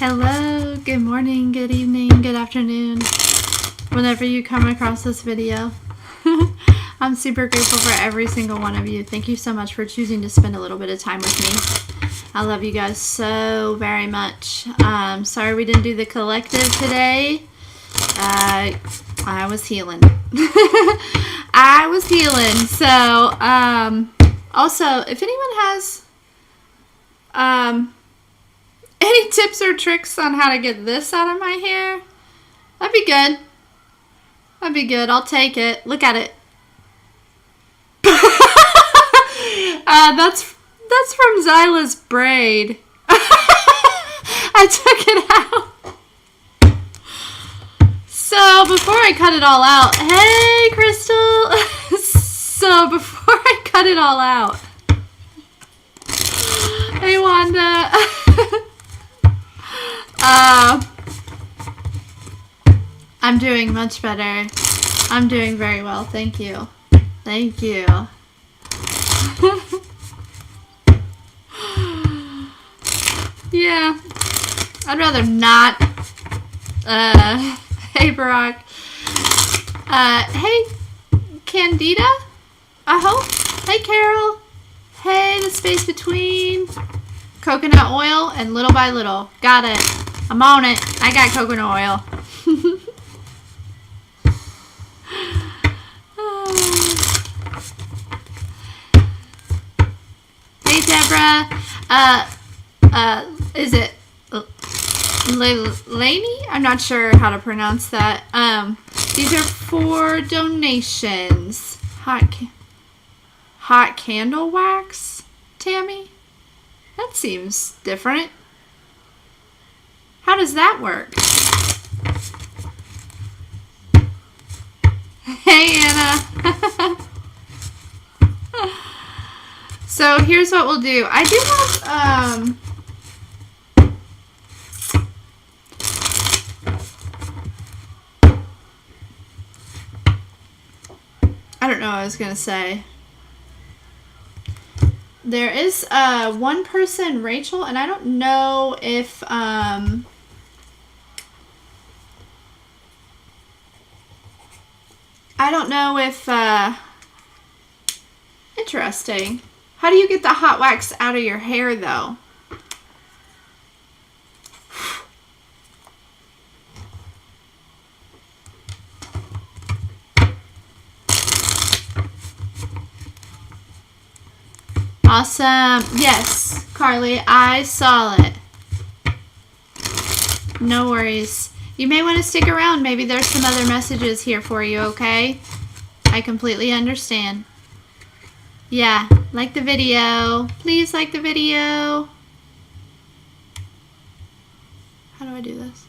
Hello, good morning, good evening, good afternoon, whenever you come across this video. I'm super grateful for every single one of you. Thank you so much for choosing to spend a little bit of time with me. I love you guys so very much. Sorry we didn't do the collective today. I was healing. I was healing. So, also, if anyone has any tips or tricks on how to get this out of my hair, that'd be good. That'd be good. I'll take it. Look at it. That's from Zyla's braid. I took it out. So before I cut it all out, hey Crystal. So before I cut it all out, hey Wanda. I'm doing much better. I'm doing very well. Thank you. Thank you. Yeah. I'd rather not. Hey Barack. Hey Candida, I hope. Hey Carol. Hey, the space between coconut oil and little by little. Got it. I'm on it. I got coconut oil. Hey Deborah. Is it Laney? I'm not sure how to pronounce that. These are for donations. Hot candle wax, Tammy? That seems different. How does that work? Hey, Anna. So here's what we'll do. I do have, I don't know what I was going to say. There is one person, Rachel, and I don't know if interesting. How do you get the hot wax out of your hair though? Awesome. Yes, Carly, I saw it. No worries. You may want to stick around. Maybe there's some other messages here for you, okay? I completely understand. Yeah, like the video. Please like the video. How do I do this?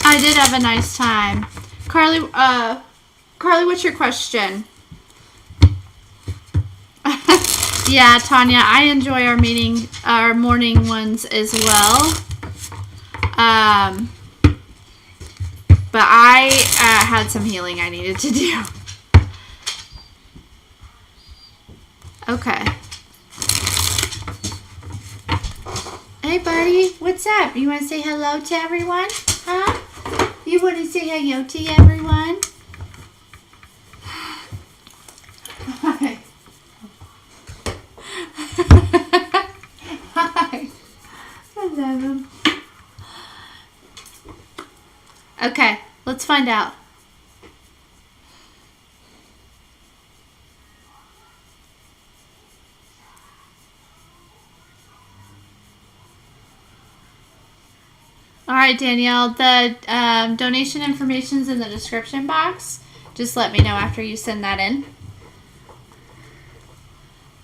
I did have a nice time. Carly, what's your question? Yeah, Tanya, I enjoy our morning ones as well. But I had some healing I needed to do. Okay. Hey, buddy, what's up? You want to say hello to everyone? Huh? You want to say hello to everyone? Hi. Hi. I love him. Okay, let's find out. All right, Danielle, the donation information's in the description box. Just let me know after you send that in.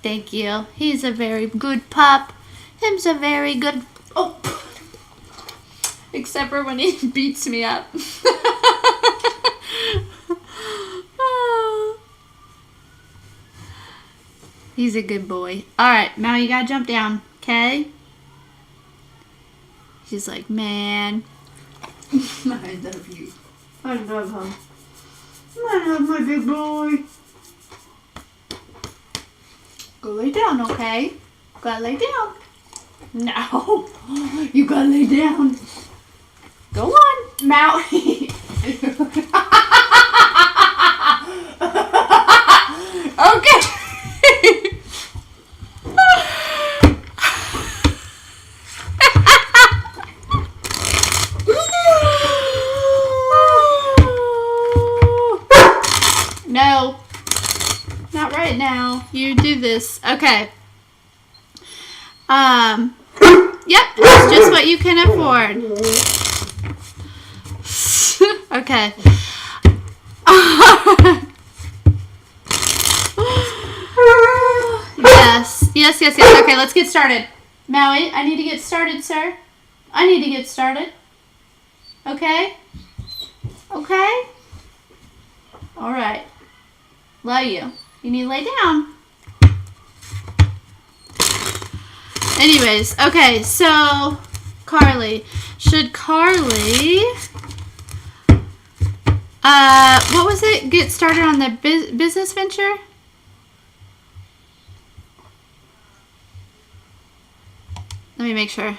Thank you. He's a very good pup. Him's a very good... Oh! Except for when he beats me up. He's a good boy. All right, now you gotta jump down, okay? She's like, man. I love you. I love him. I love my big boy. Go lay down, okay? Gotta lay down. No. You gotta lay down. Go on, Maui. Okay. No, not right now. You do this. Okay. Yep, it's just what you can afford. Okay. Yes. Okay, let's get started. Maui, I need to get started, sir. I need to get started. Okay? Okay? All right. Love you. You need to lay down. Anyways, okay, so Carly. Should Carly, what was it? Get started on the business venture? Let me make sure.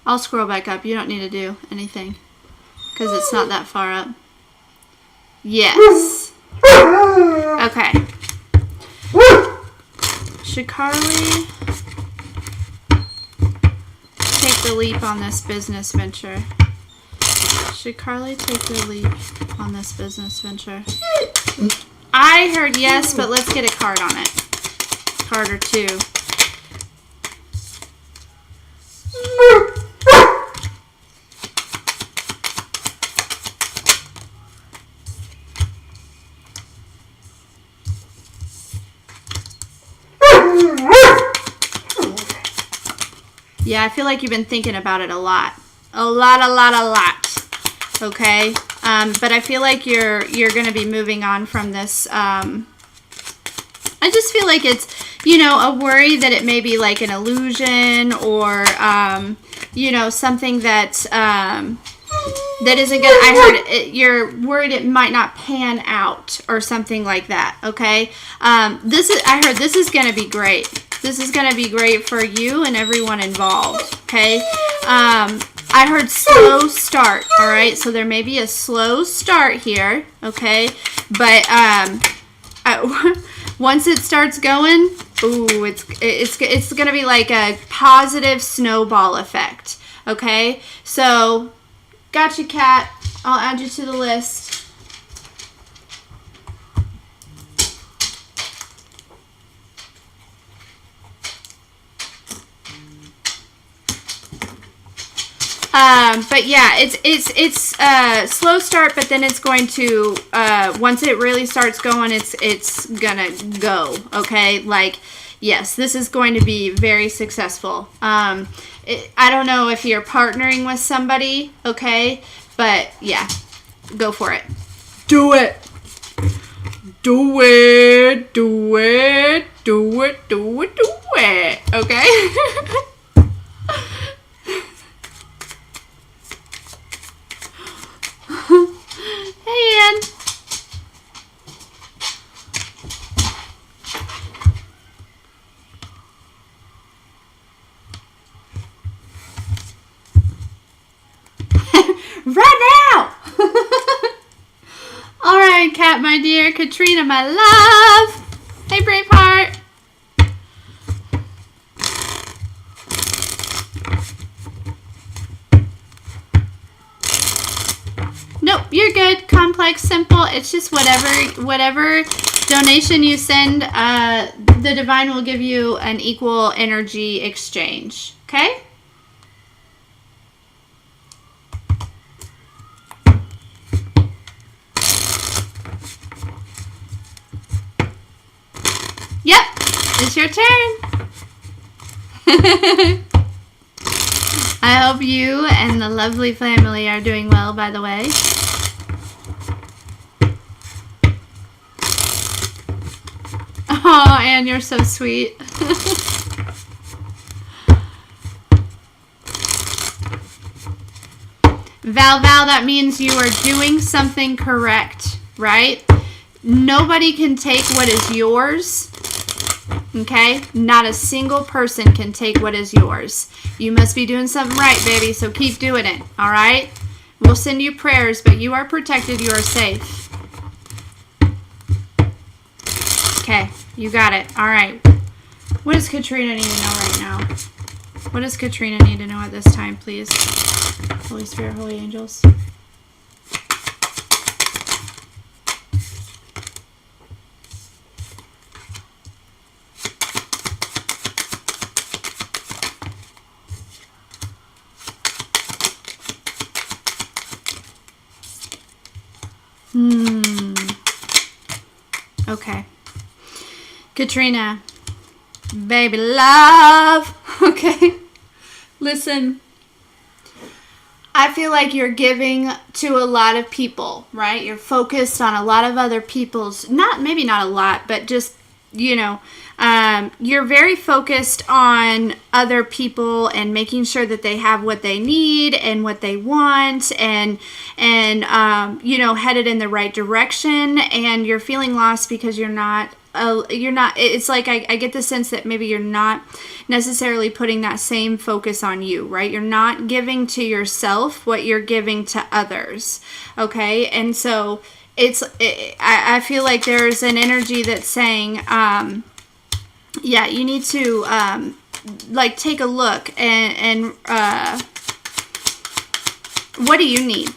I'll scroll back up. You don't need to do anything because it's not that far up. Yes. Okay. Should Carly take the leap on this business venture? Should Carly take the leap on this business venture? I heard yes, but let's get a card on it. Card or two. Yeah, I feel like you've been thinking about it a lot. A lot. Okay? But I feel like you're going to be moving on from this. I just feel like it's, a worry that it may be like an illusion or, something that, that isn't good. I heard you're worried it might not pan out or something like that. Okay? I heard this is going to be great. This is going to be great for you and everyone involved, okay? I heard slow start, all right? So there may be a slow start here, okay? But once it starts going, ooh, it's going to be like a positive snowball effect, okay? So, gotcha, Kat. I'll add you to the list. But yeah, it's slow start, but then it's going to, once it really starts going, it's gonna go, okay? Like, yes, this is going to be very successful. I don't know if you're partnering with somebody, okay? But yeah, go for it. Do it. Do it. Do it. Do it. Do it. Do it. Okay? Hey, Ann. Right now! All right, Kat, my dear. Katrina, my love. Hey, Braveheart. Nope, you're good. Complex, simple. It's just whatever donation you send, the divine will give you an equal energy exchange. Okay? Yep, it's your turn. I hope you and the lovely family are doing well, by the way. Oh, Anne, you're so sweet. Val, that means you are doing something correct, right? Nobody can take what is yours, okay? Not a single person can take what is yours. You must be doing something right, baby, so keep doing it, all right? We'll send you prayers, but you are protected, you are safe. Okay, you got it, all right. What does Katrina need to know right now? What does Katrina need to know at this time, please? Holy Spirit, holy angels. Okay. Katrina, baby love. Okay. Listen. I feel like you're giving to a lot of people, right? You're focused on a lot of other people's, maybe not a lot, but just, you know, you're very focused on other people and making sure that they have what they need and what they want and you know, headed in the right direction, and you're feeling lost because you're not, it's like I get the sense that maybe you're not necessarily putting that same focus on you, right? You're not giving to yourself what you're giving to others, okay? And so I feel like there's an energy that's saying, yeah, you need to like take a look and what do you need?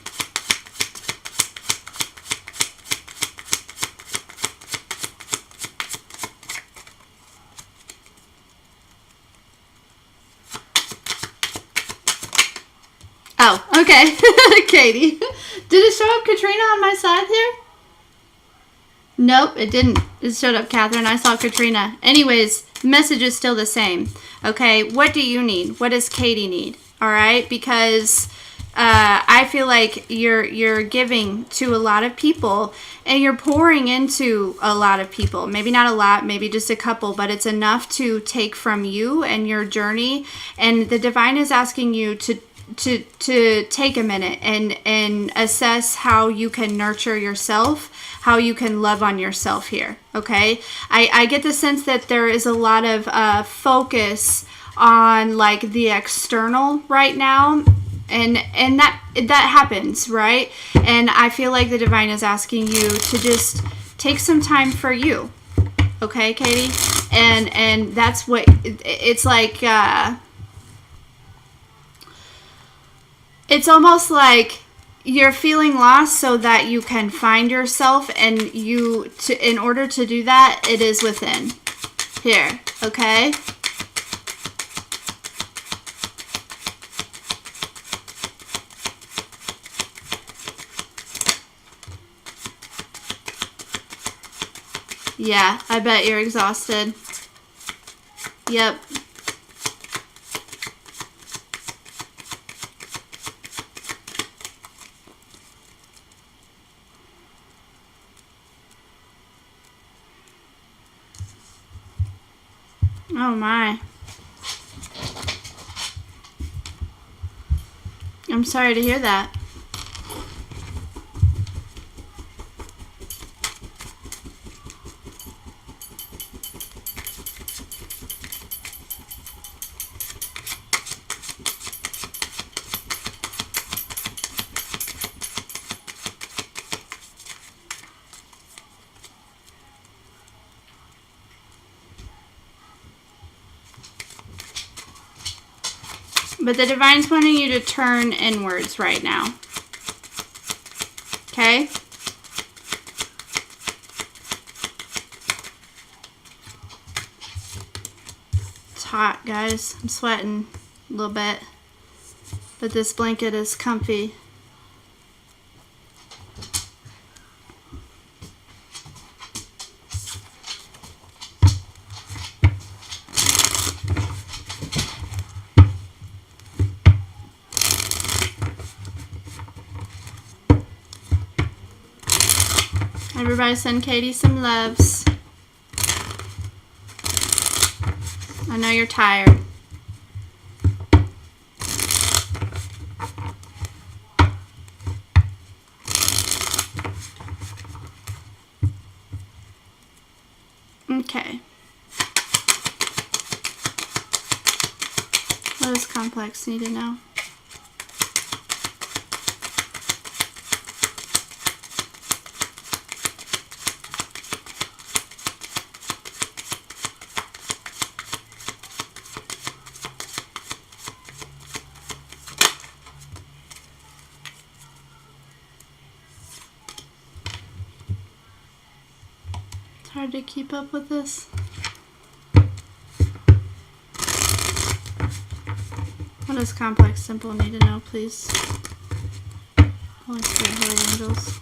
Oh, okay. Katie. Did it show up Katrina on my side here? Nope, it didn't. It showed up Catherine. I saw Katrina. Anyways, message is still the same. Okay, what do you need? What does Katie need? All right, because I feel like you're giving to a lot of people and you're pouring into a lot of people. Maybe not a lot, maybe just a couple, but it's enough to take from you and your journey. And the divine is asking you to take a minute and assess how you can nurture yourself, how you can love on yourself here, okay? I get the sense that there is a lot of focus on like the external right now, and that happens, right? And I feel like the divine is asking you to just take some time for you, okay, Katie? And that's what it's like. It's almost like you're feeling lost so that you can find yourself, and in order to do that, it is within here, okay? Yeah, I bet you're exhausted. Yep. Oh my. I'm sorry to hear that. But the divine's wanting you to turn inwards right now. Okay? It's hot, guys. I'm sweating a little bit. But this blanket is comfy. Everybody send Katie some loves. I know you're tired. Okay. What does complex need to know? It's hard to keep up with this. What does complex simple need to know, please? Holy Spirit, Holy Angels.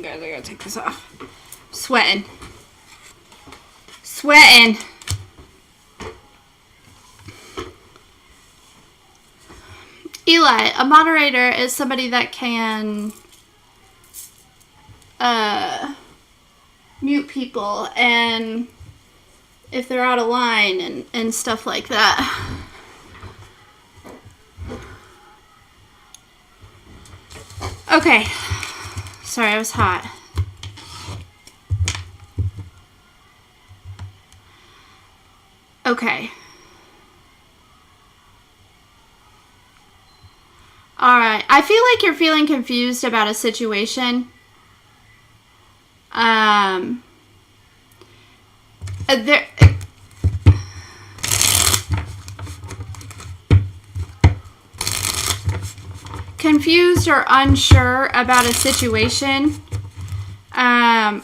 Guys, I gotta take this off. Sweating. Sweating. Eli, a moderator is somebody that can mute people and if they're out of line and stuff like that. Okay. Sorry, I was hot. Okay. All right. I feel like you're feeling confused about a situation. Confused or unsure about a situation. Yeah.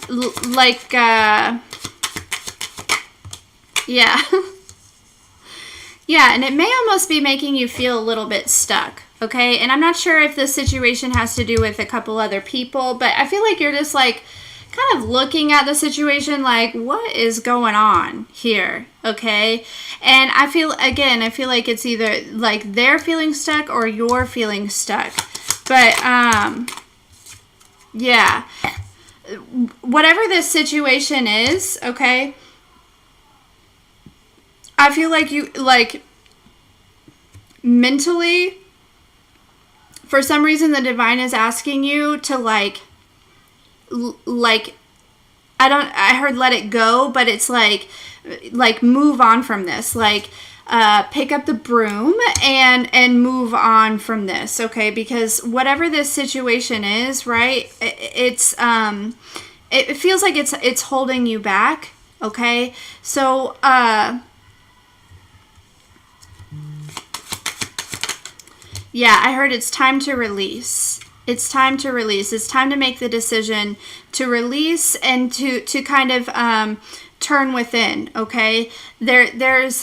Yeah, and it may almost be making you feel a little bit stuck, okay? And I'm not sure if this situation has to do with a couple other people, but I feel like you're just like kind of looking at the situation like, what is going on here, okay? And I feel like it's either like they're feeling stuck or you're feeling stuck. But, yeah. Whatever this situation is, okay? I feel like you, like, mentally, for some reason, the divine is asking you to, I heard let it go, but it's like move on from this. Like, pick up the broom and move on from this, okay? Because whatever this situation is, right, it feels like it's holding you back, okay? So, yeah, I heard it's time to release. It's time to release. It's time to make the decision to release and to kind of turn within, okay? There's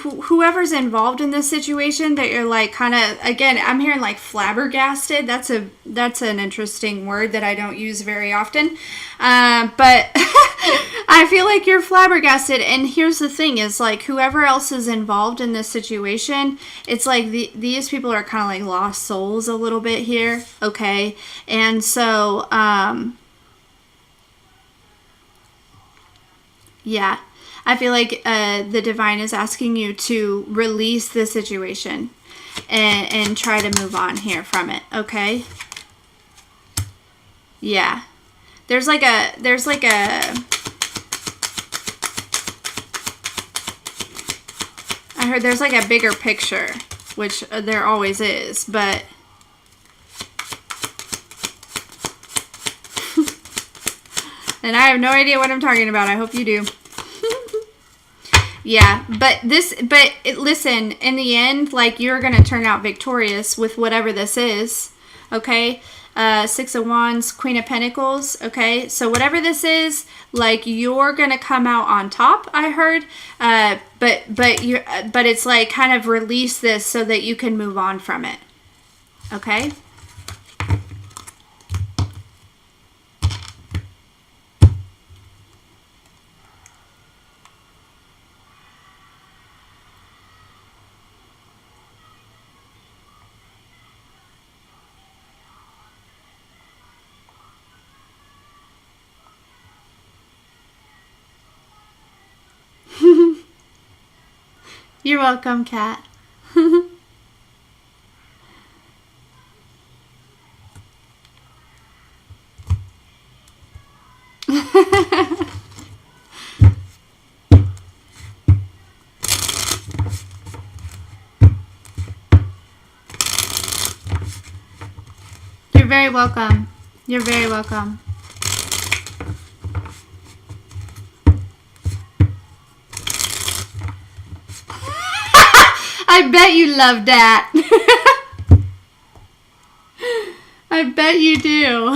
whoever's involved in this situation that you're like kind of, again, I'm hearing like flabbergasted. That's an interesting word that I don't use very often. But I feel like you're flabbergasted. And here's the thing is like whoever else is involved in this situation, it's like these people are kind of like lost souls a little bit here. Okay. And so, yeah, I feel like the divine is asking you to release the situation and try to move on here from it. Okay. Yeah. There's like a I heard there's like a bigger picture, which there always is, but and I have no idea what I'm talking about. I hope you do. Yeah, but listen, in the end, like, you're going to turn out victorious with whatever this is, okay? Six of Wands, Queen of Pentacles, okay? So whatever this is, like, you're going to come out on top, I heard. But it's like kind of release this so that you can move on from it, okay? You're welcome, Kat. You're very welcome. You're very welcome. I bet you love that. I bet you do.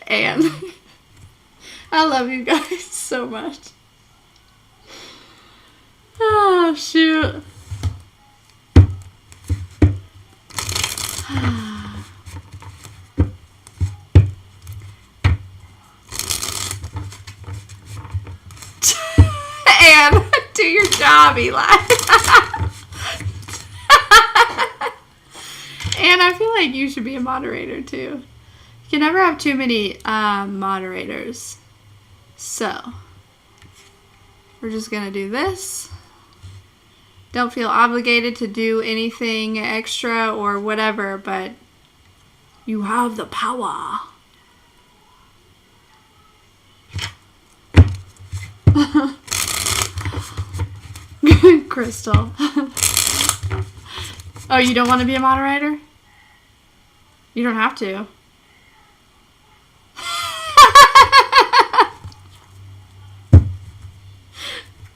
Anne. I love you guys so much. Oh, shoot. Anne, do your job, Eli. Anne, I feel like you should be a moderator, too. You can never have too many moderators. So, we're just going to do this. Don't feel obligated to do anything extra or whatever, but you have the power. Crystal. Oh, you don't want to be a moderator? You don't have to.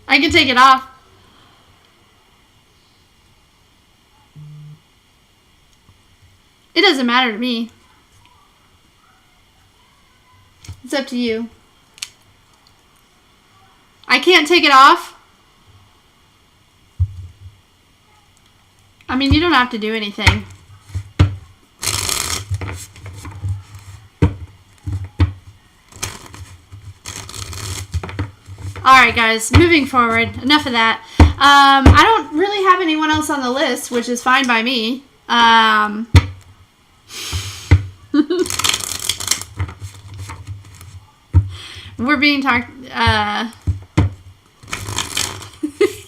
I can take it off. It doesn't matter to me. It's up to you. I can't take it off. I mean, you don't have to do anything. Alright guys, moving forward. Enough of that. I don't really have anyone else on the list, which is fine by me. We're being talked...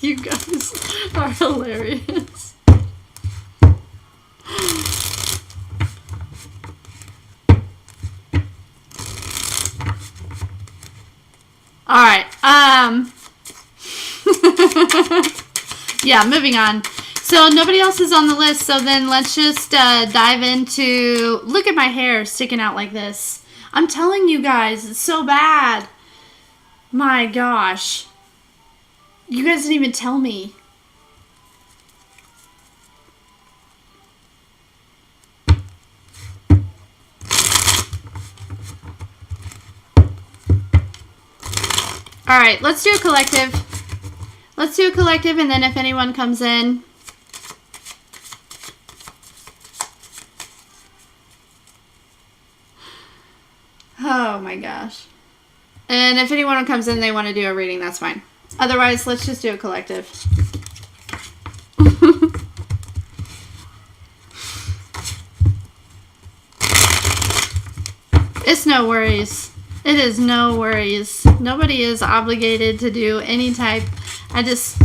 you guys are hilarious. Alright, yeah, moving on. So nobody else is on the list, so then let's just dive into... Look at my hair sticking out like this. I'm telling you guys, it's so bad. My gosh. You guys didn't even tell me. Alright, let's do a collective. Let's do a collective, and then if anyone comes in... Oh my gosh. And if anyone comes in, they want to do a reading, that's fine. Otherwise, let's just do a collective. It's no worries. It is no worries. Nobody is obligated to do any type. I just,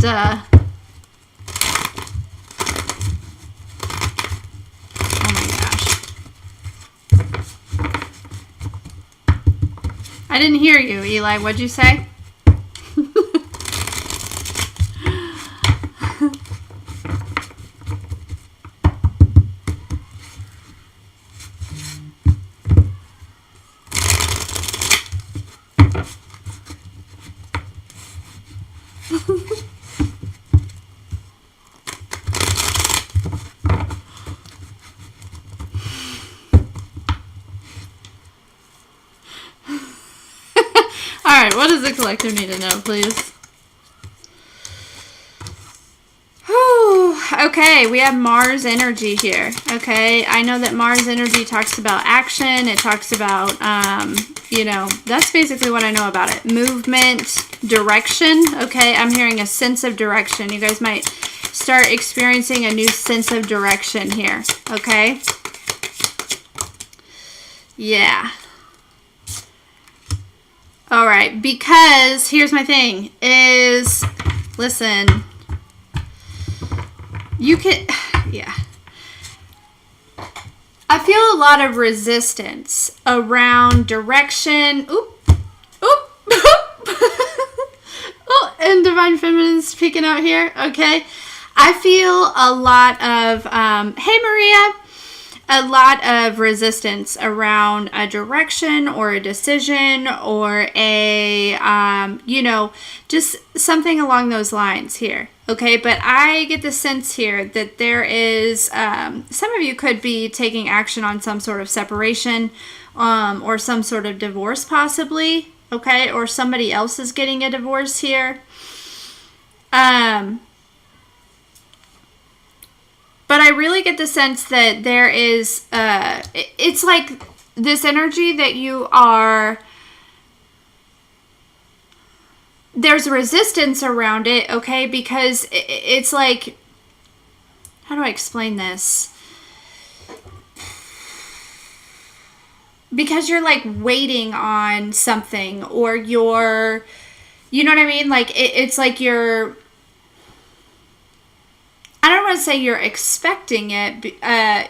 I didn't hear you, Eli. What'd you say? Alright, what does the collective need to know, please? Whew. Okay, we have Mars energy here. Okay, I know that Mars energy talks about action. It talks about, you know, that's basically what I know about it. Movement, direction. Okay, I'm hearing a sense of direction. You guys might start experiencing a new sense of direction here. Okay? Yeah. All right, because here's my thing is, listen, you can, yeah. I feel a lot of resistance around direction. Oop, oop, oop. Oh, and Divine Feminine's peeking out here. Okay. I feel a lot of, hey Maria, a lot of resistance around a direction or a decision or a, you know, just something along those lines here. Okay, but I get the sense here that there is, some of you could be taking action on some sort of separation or some sort of divorce possibly. Okay, or somebody else is getting a divorce here. But I really get the sense that there is, it's like this energy that you are, there's resistance around it, okay? Because it's like, how do I explain this? Because you're like waiting on something or you're, you know what I mean? Like it's like you're, I don't want to say you're expecting it.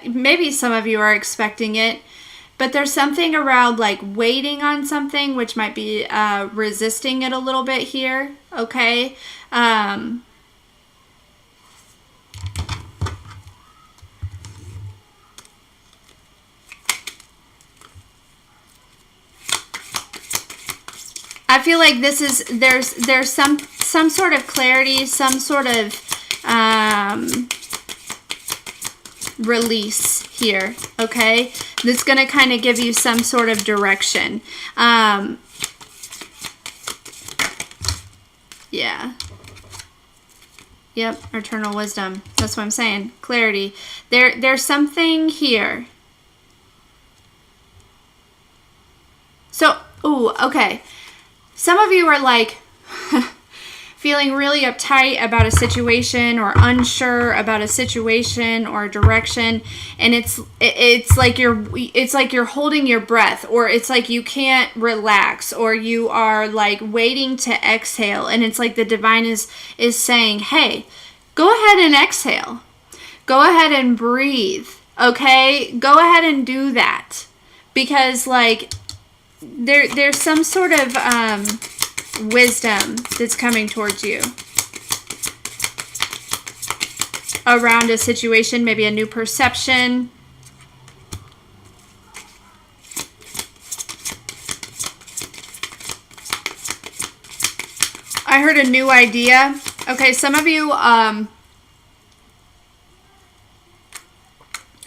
Maybe some of you are expecting it, but there's something around like waiting on something, which might be resisting it a little bit here. Okay. I feel like this is, there's some sort of clarity, some sort of release here, okay? That's going to kind of give you some sort of direction. Yeah. Yep, eternal wisdom. That's what I'm saying. Clarity. There's something here. So, ooh, okay. Some of you are like feeling really uptight about a situation or unsure about a situation or a direction, and it's like you're holding your breath, or it's like you can't relax, or you are like waiting to exhale, and it's like the divine is saying, hey, go ahead and exhale, go ahead and breathe, okay? Go ahead and do that, because like there's some sort of wisdom that's coming towards you around a situation, maybe a new perception. I heard a new idea. Okay, some of you,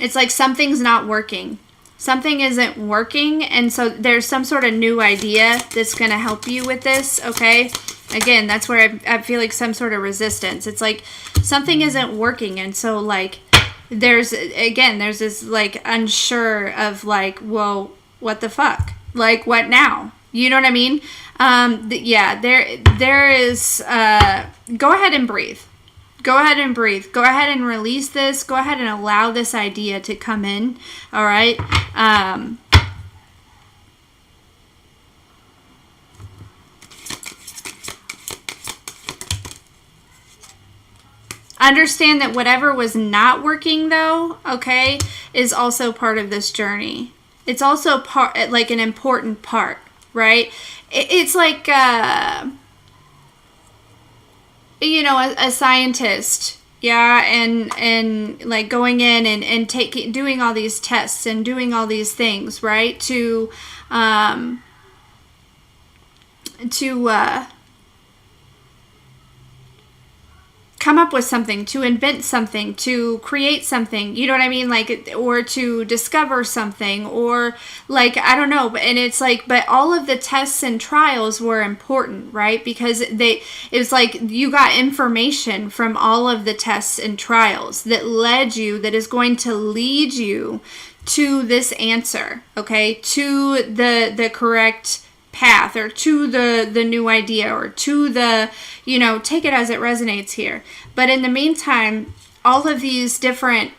it's like something's not working. Something isn't working, and so there's some sort of new idea that's going to help you with this, okay? Again, that's where I feel like some sort of resistance. It's like something isn't working, and so like there's this like unsure of like, well, what the fuck? Like, what now? You know what I mean? Yeah, there is, go ahead and breathe. Go ahead and breathe. Go ahead and release this. Go ahead and allow this idea to come in. All right. Understand that whatever was not working, though, okay, is also part of this journey. It's also like an important part. right? It's like, you know, a scientist, yeah, and like going in and doing all these tests and doing all these things, right, to come up with something, to invent something, to create something, you know what I mean? Like, or to discover something, or like, I don't know. And it's like, but all of the tests and trials were important, right? Because it was like you got information from all of the tests and trials that is going to lead you to this answer, okay? To the correct path, or to the new idea, or to the, you know, take it as it resonates here. But in the meantime, all of these different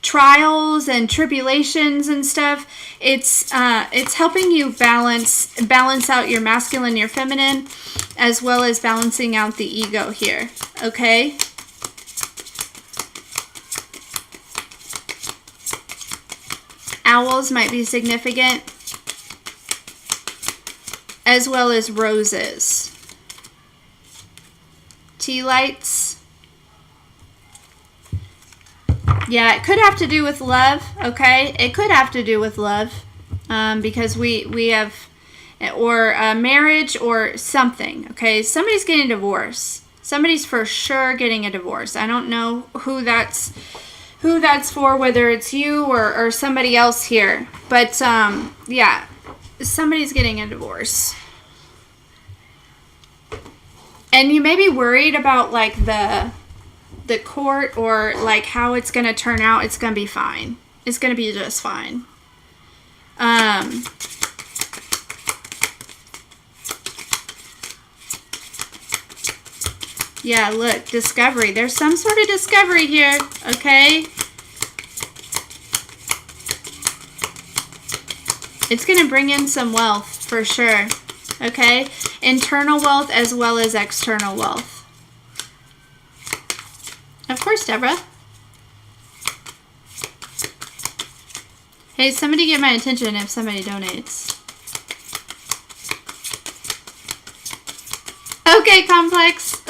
trials and tribulations and stuff, it's helping you balance out your masculine, your feminine, as well as balancing out the ego here, okay? Owls might be significant, as well as roses. Tea lights. Yeah, it could have to do with love, okay? It could have to do with love, because we have, or marriage or something, okay? Somebody's getting a divorce. Somebody's for sure getting a divorce. I don't know who that's for, whether it's you or somebody else here. But, yeah, somebody's getting a divorce. And you may be worried about, like, the court, or, like, how it's going to turn out. It's going to be fine. It's going to be just fine. Yeah, look, discovery. There's some sort of discovery here, okay? It's going to bring in some wealth, for sure, okay? Internal wealth as well as external wealth. Of course, Deborah. Hey, somebody get my attention if somebody donates. Okay, Complex.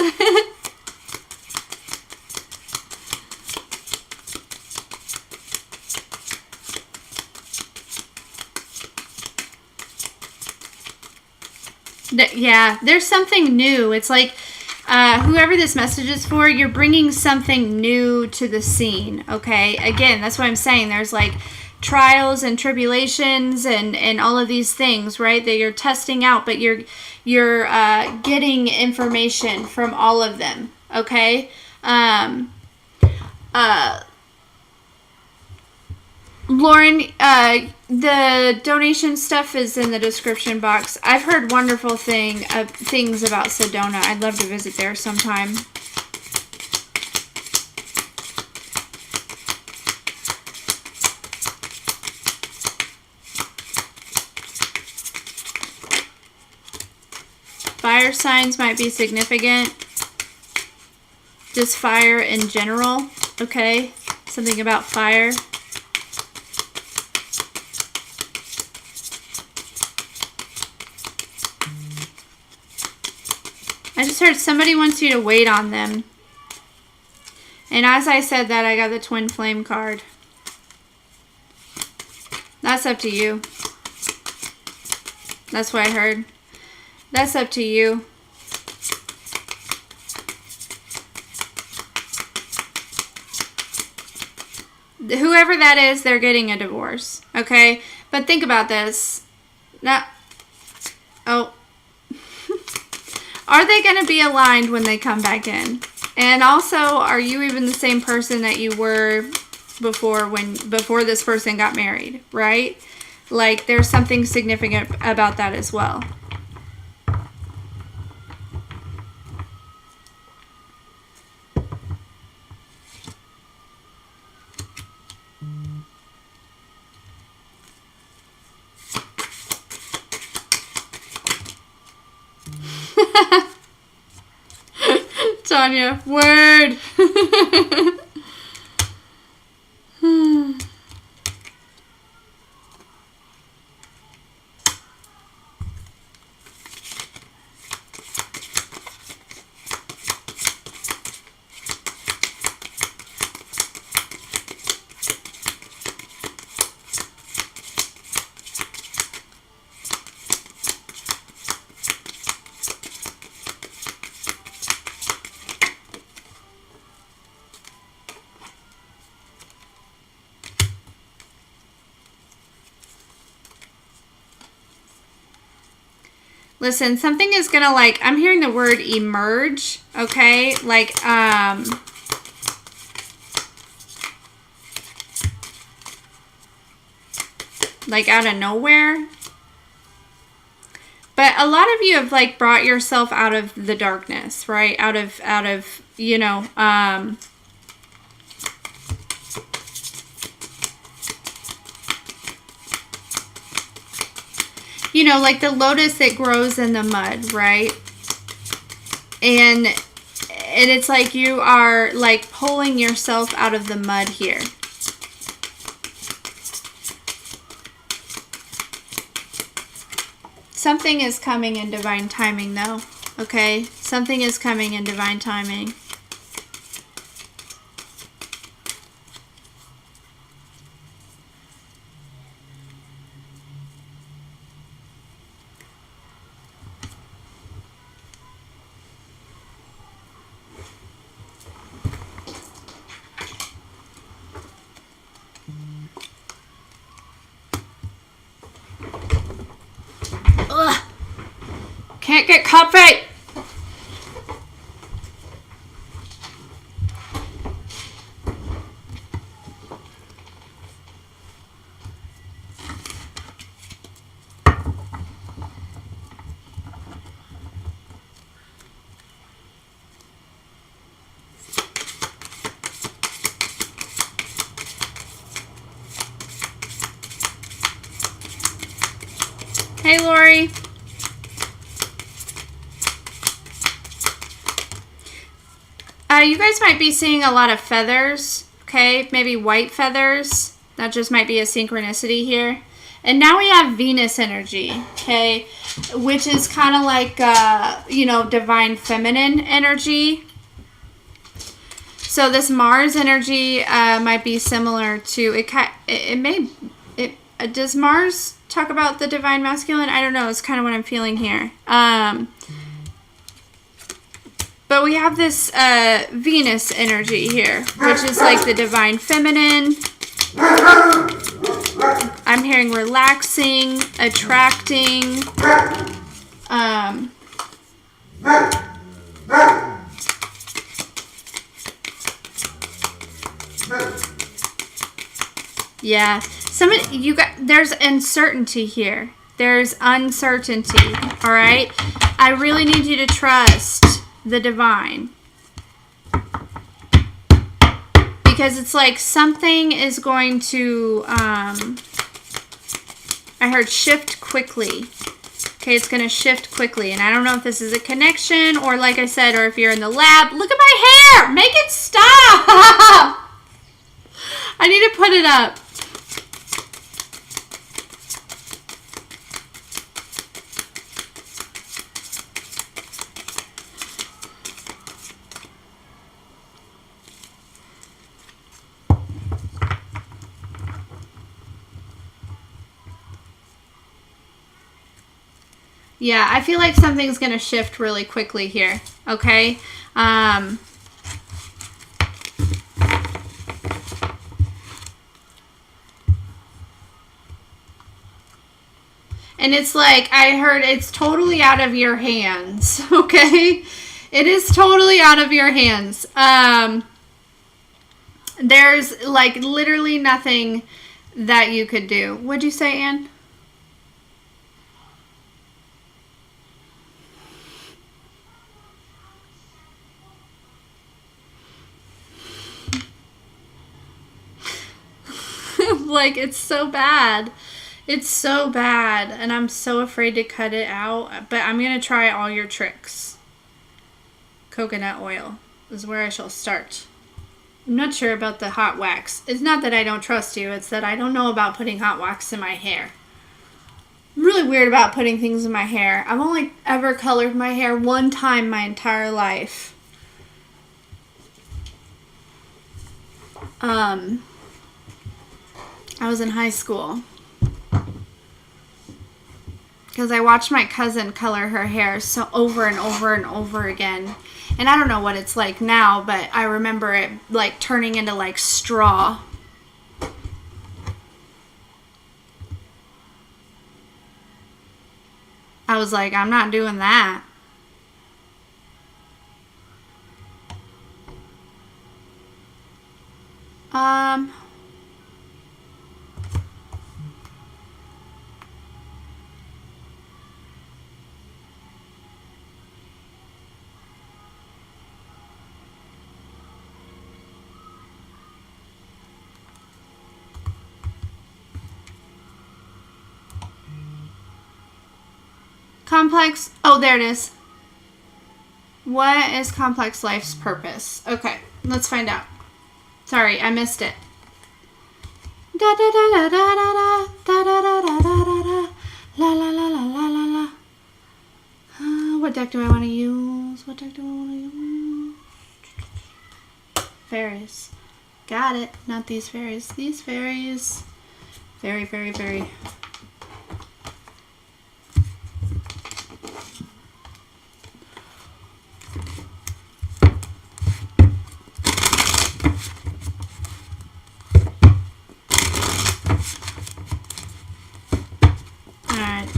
Yeah, there's something new. It's like, whoever this message is for, you're bringing something new to the scene, okay? Again, that's what I'm saying. There's like trials and tribulations and all of these things, right, that you're testing out, but you're getting information from all of them, okay? Lauren, the donation stuff is in the description box. I've heard wonderful things about Sedona. I'd love to visit there sometime. Fire signs might be significant. Just fire in general, okay? Something about fire. I just heard somebody wants you to wait on them. And as I said that, I got the Twin Flame card. That's up to you. That's what I heard. That's up to you. Whoever that is, they're getting a divorce, okay? But think about this. Oh. Are they going to be aligned when they come back in? And also, are you even the same person that you were before this person got married, right? Like, there's something significant about that as well. Tanya, word. Listen, something is gonna like, I'm hearing the word emerge, okay? Like, out of nowhere. But a lot of you have like brought yourself out of the darkness, right? Out of, you know, you know, like the lotus that grows in the mud, right? And it's like you are like pulling yourself out of the mud here. Something is coming in divine timing though, okay? Something is coming in divine timing. Ugh. Can't get coffee. Hey, Lori. You guys might be seeing a lot of feathers, okay? Maybe white feathers. That just might be a synchronicity here. And now we have Venus energy, okay? Which is kind of like, you know, divine feminine energy. So this Mars energy might be similar to, does Mars talk about the divine masculine? I don't know. It's kind of what I'm feeling here. But we have this Venus energy here, which is like the divine feminine. I'm hearing relaxing, attracting. Yeah. There's uncertainty here. There's uncertainty, all right? I really need you to trust the divine. Because it's like something is going to, I heard shift quickly. Okay, it's going to shift quickly. And I don't know if this is a connection or like I said, or if you're in the lab. Look at my hair! Make it stop! I need to put it up. Yeah, I feel like something's going to shift really quickly here, okay? And it's like, I heard it's totally out of your hands, okay? It is totally out of your hands. There's like literally nothing that you could do. What'd you say, Anne? Like, it's so bad. It's so bad. And I'm so afraid to cut it out. But I'm going to try all your tricks. Coconut oil is where I shall start. I'm not sure about the hot wax. It's not that I don't trust you. It's that I don't know about putting hot wax in my hair. I'm really weird about putting things in my hair. I've only ever colored my hair one time my entire life. I was in high school because I watched my cousin color her hair so over and over and over again. And I don't know what it's like now, but I remember it like turning into like straw. I was like, I'm not doing that. Complex. Oh, there it is. What is complex life's purpose? Okay, let's find out. Sorry, I missed it. Da da da da da da da da da da da da da la la la la la la la. What deck do I want to use? What deck do I want to use? Fairies. Got it. Not these fairies. These fairies. Very, very, very. Alright.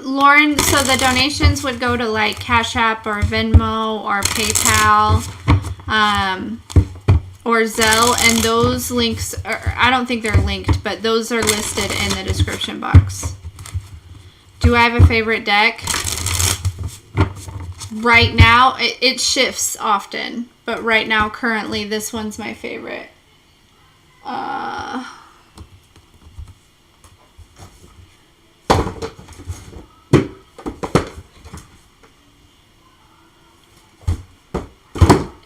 Lauren, so the donations would go to like Cash App or Venmo or PayPal or Zelle, and those links are, I don't think they're linked, but those are listed in the description box. Do I have a favorite deck? Right now, it shifts often, but right now, currently, this one's my favorite.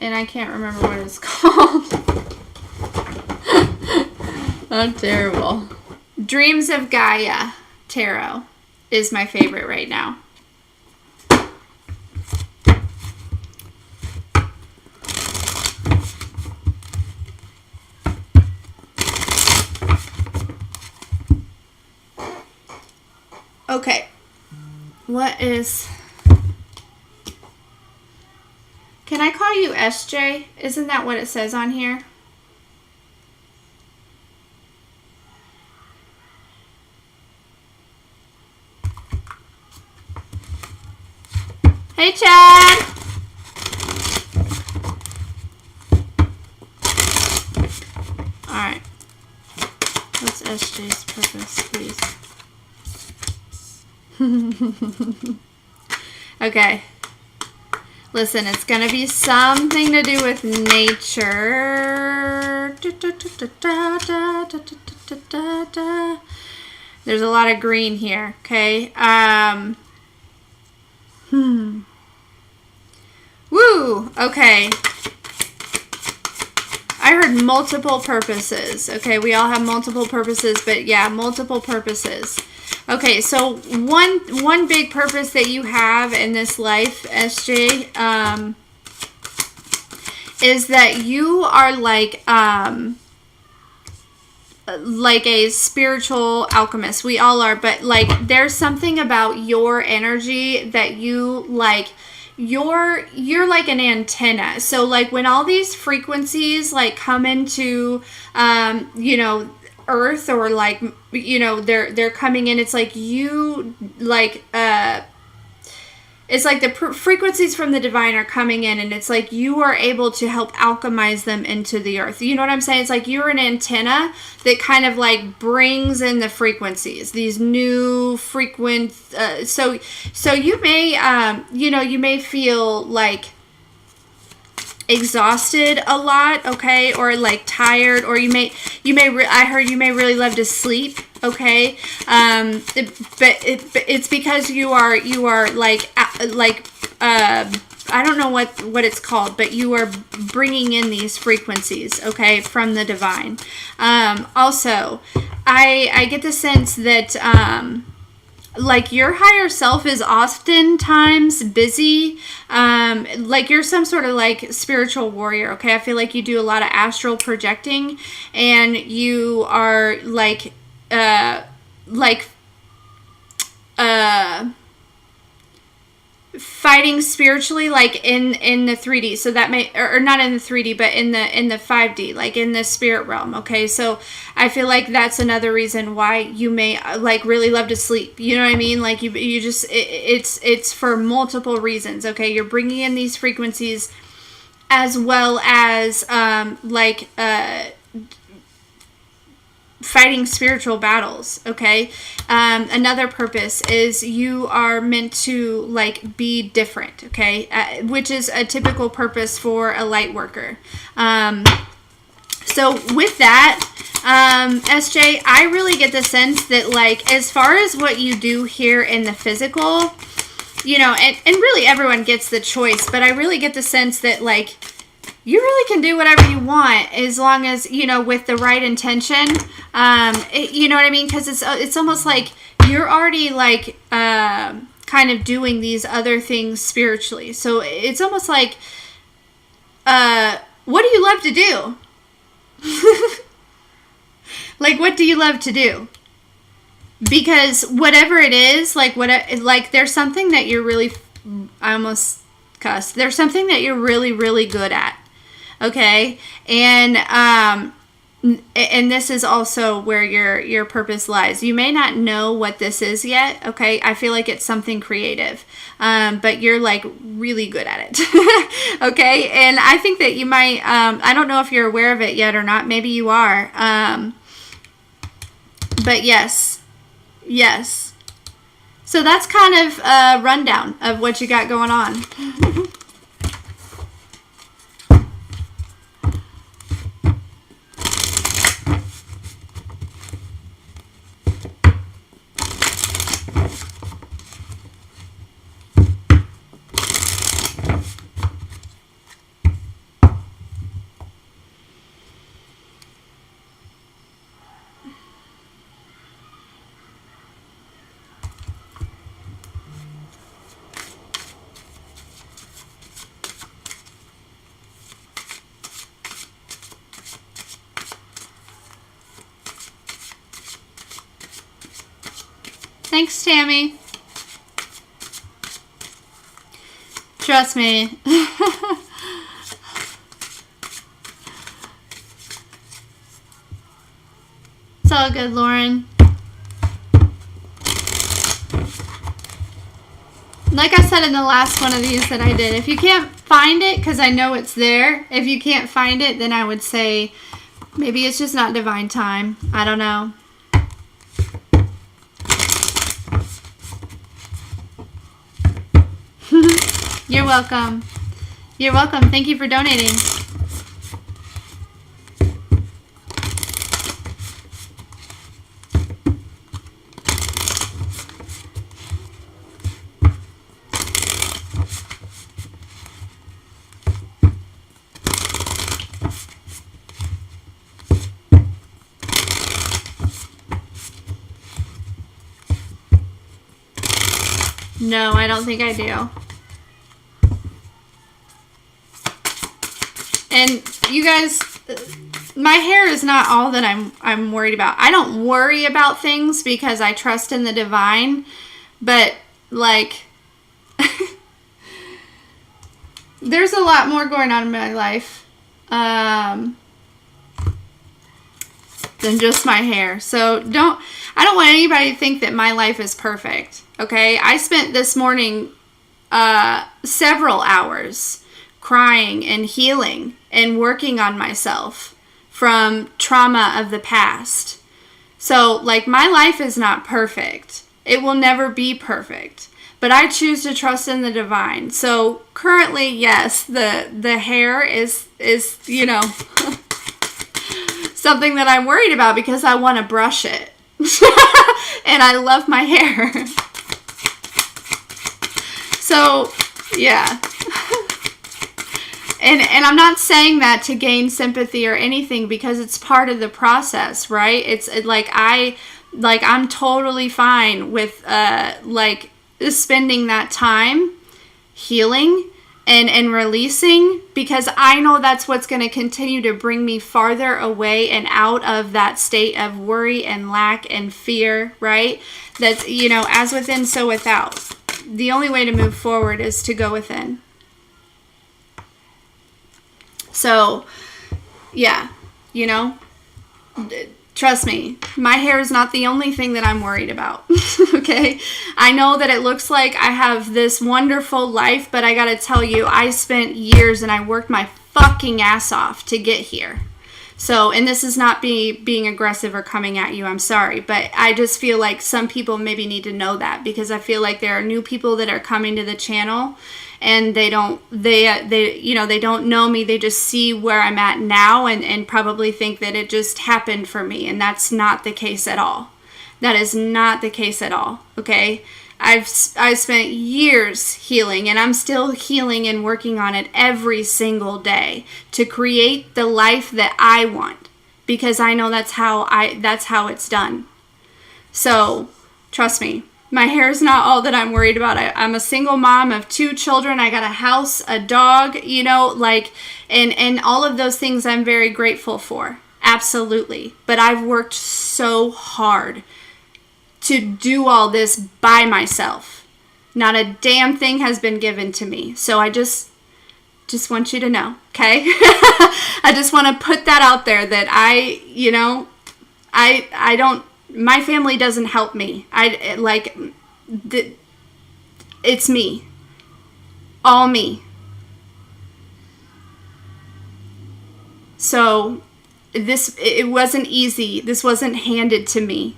And I can't remember what it's called. I'm terrible. Dreams of Gaia Tarot is my favorite right now. Okay. What is... Can I call you SJ? Isn't that what it says on here? Hey, Chad! Alright. What's SJ's purpose, please? Okay. Listen, it's going to be something to do with nature. There's a lot of green here, okay? Woo! Okay. I heard multiple purposes. Okay, we all have multiple purposes, but yeah, multiple purposes. Okay, so one big purpose that you have in this life, SJ, is that you are like a spiritual alchemist. We all are, but like there's something about your energy that you like. You're like an antenna. So like when all these frequencies like come into you know, Earth, or like, you know, they're coming in, it's like you like it's like the frequencies from the divine are coming in, and it's like you are able to help alchemize them into the earth. You know what I'm saying? It's like you're an antenna that kind of like brings in the frequencies, these new frequent. So you may you know, you may feel like exhausted a lot, okay, or like tired, or I heard you may really love to sleep, okay, but it's because you are like I don't know what it's called, but you are bringing in these frequencies, okay, from the divine. Also, I get the sense that like your higher self is oftentimes busy. Like you're some sort of like spiritual warrior. Okay. I feel like you do a lot of astral projecting, and you are like fighting spiritually, like in the 3D. So that may, or not in the 3D, but in the 5D, like in the spirit realm. Okay, so I feel like that's another reason why you may like really love to sleep. You know what I mean? Like you just it's for multiple reasons. Okay, you're bringing in these frequencies as well as fighting spiritual battles. Okay, another purpose is you are meant to like be different. Okay, which is a typical purpose for a light worker. So with that, SJ, I really get the sense that like as far as what you do here in the physical, you know, and really everyone gets the choice, but I really get the sense that like you really can do whatever you want as long as, you know, with the right intention. You know what I mean? Because it's almost like you're already like kind of doing these other things spiritually. So it's almost like, what do you love to do? Like, what do you love to do? Because whatever it is, like there's something that you're really, I almost cussed. There's something that you're really, really good at. Okay, and this is also where your purpose lies. You may not know what this is yet. Okay, I feel like it's something creative, but you're like really good at it. Okay, and I think that you might. I don't know if you're aware of it yet or not. Maybe you are. But yes. So that's kind of a rundown of what you got going on. Thanks, Tammy. Trust me. It's all good, Lauren. Like I said in the last one of these that I did, if you can't find it, because I know it's there, if you can't find it, then I would say maybe it's just not divine time. I don't know. You're welcome. You're welcome. Thank you for donating. No, I don't think I do. And you guys, my hair is not all that I'm worried about. I don't worry about things because I trust in the divine, but like there's a lot more going on in my life than just my hair. So I don't want anybody to think that my life is perfect. Okay? I spent this morning several hours crying and healing and working on myself from trauma of the past. So, like, my life is not perfect. It will never be perfect. But I choose to trust in the divine. So, currently, yes, the hair is you know, something that I'm worried about because I want to brush it. And I love my hair. So, yeah. And I'm not saying that to gain sympathy or anything because it's part of the process, right? I'm totally fine with like spending that time healing and releasing because I know that's what's going to continue to bring me farther away and out of that state of worry and lack and fear, right? That's, you know, as within, so without. the only way to move forward is to go within. So, yeah, you know, trust me, my hair is not the only thing that I'm worried about, okay? I know that it looks like I have this wonderful life, but I gotta tell you, I spent years and I worked my fucking ass off to get here. So, and this is not being aggressive or coming at you, I'm sorry, but I just feel like some people maybe need to know that, because I feel like there are new people that are coming to the channel and they don't know me. They just see where I'm at now and probably think that it just happened for me, and that's not the case at all. That is not the case at all, okay? I've spent years healing, and I'm still healing and working on it every single day to create the life that I want, because I know that's how it's done. So, trust me, my hair is not all that I'm worried about. I'm a single mom of 2 children. I got a house, a dog, you know, like, and all of those things I'm very grateful for. Absolutely. But I've worked so hard to do all this by myself. Not a damn thing has been given to me. So I just want you to know, okay? I just want to put that out there that I don't, my family doesn't help me. It's me. All me. So it wasn't easy. This wasn't handed to me.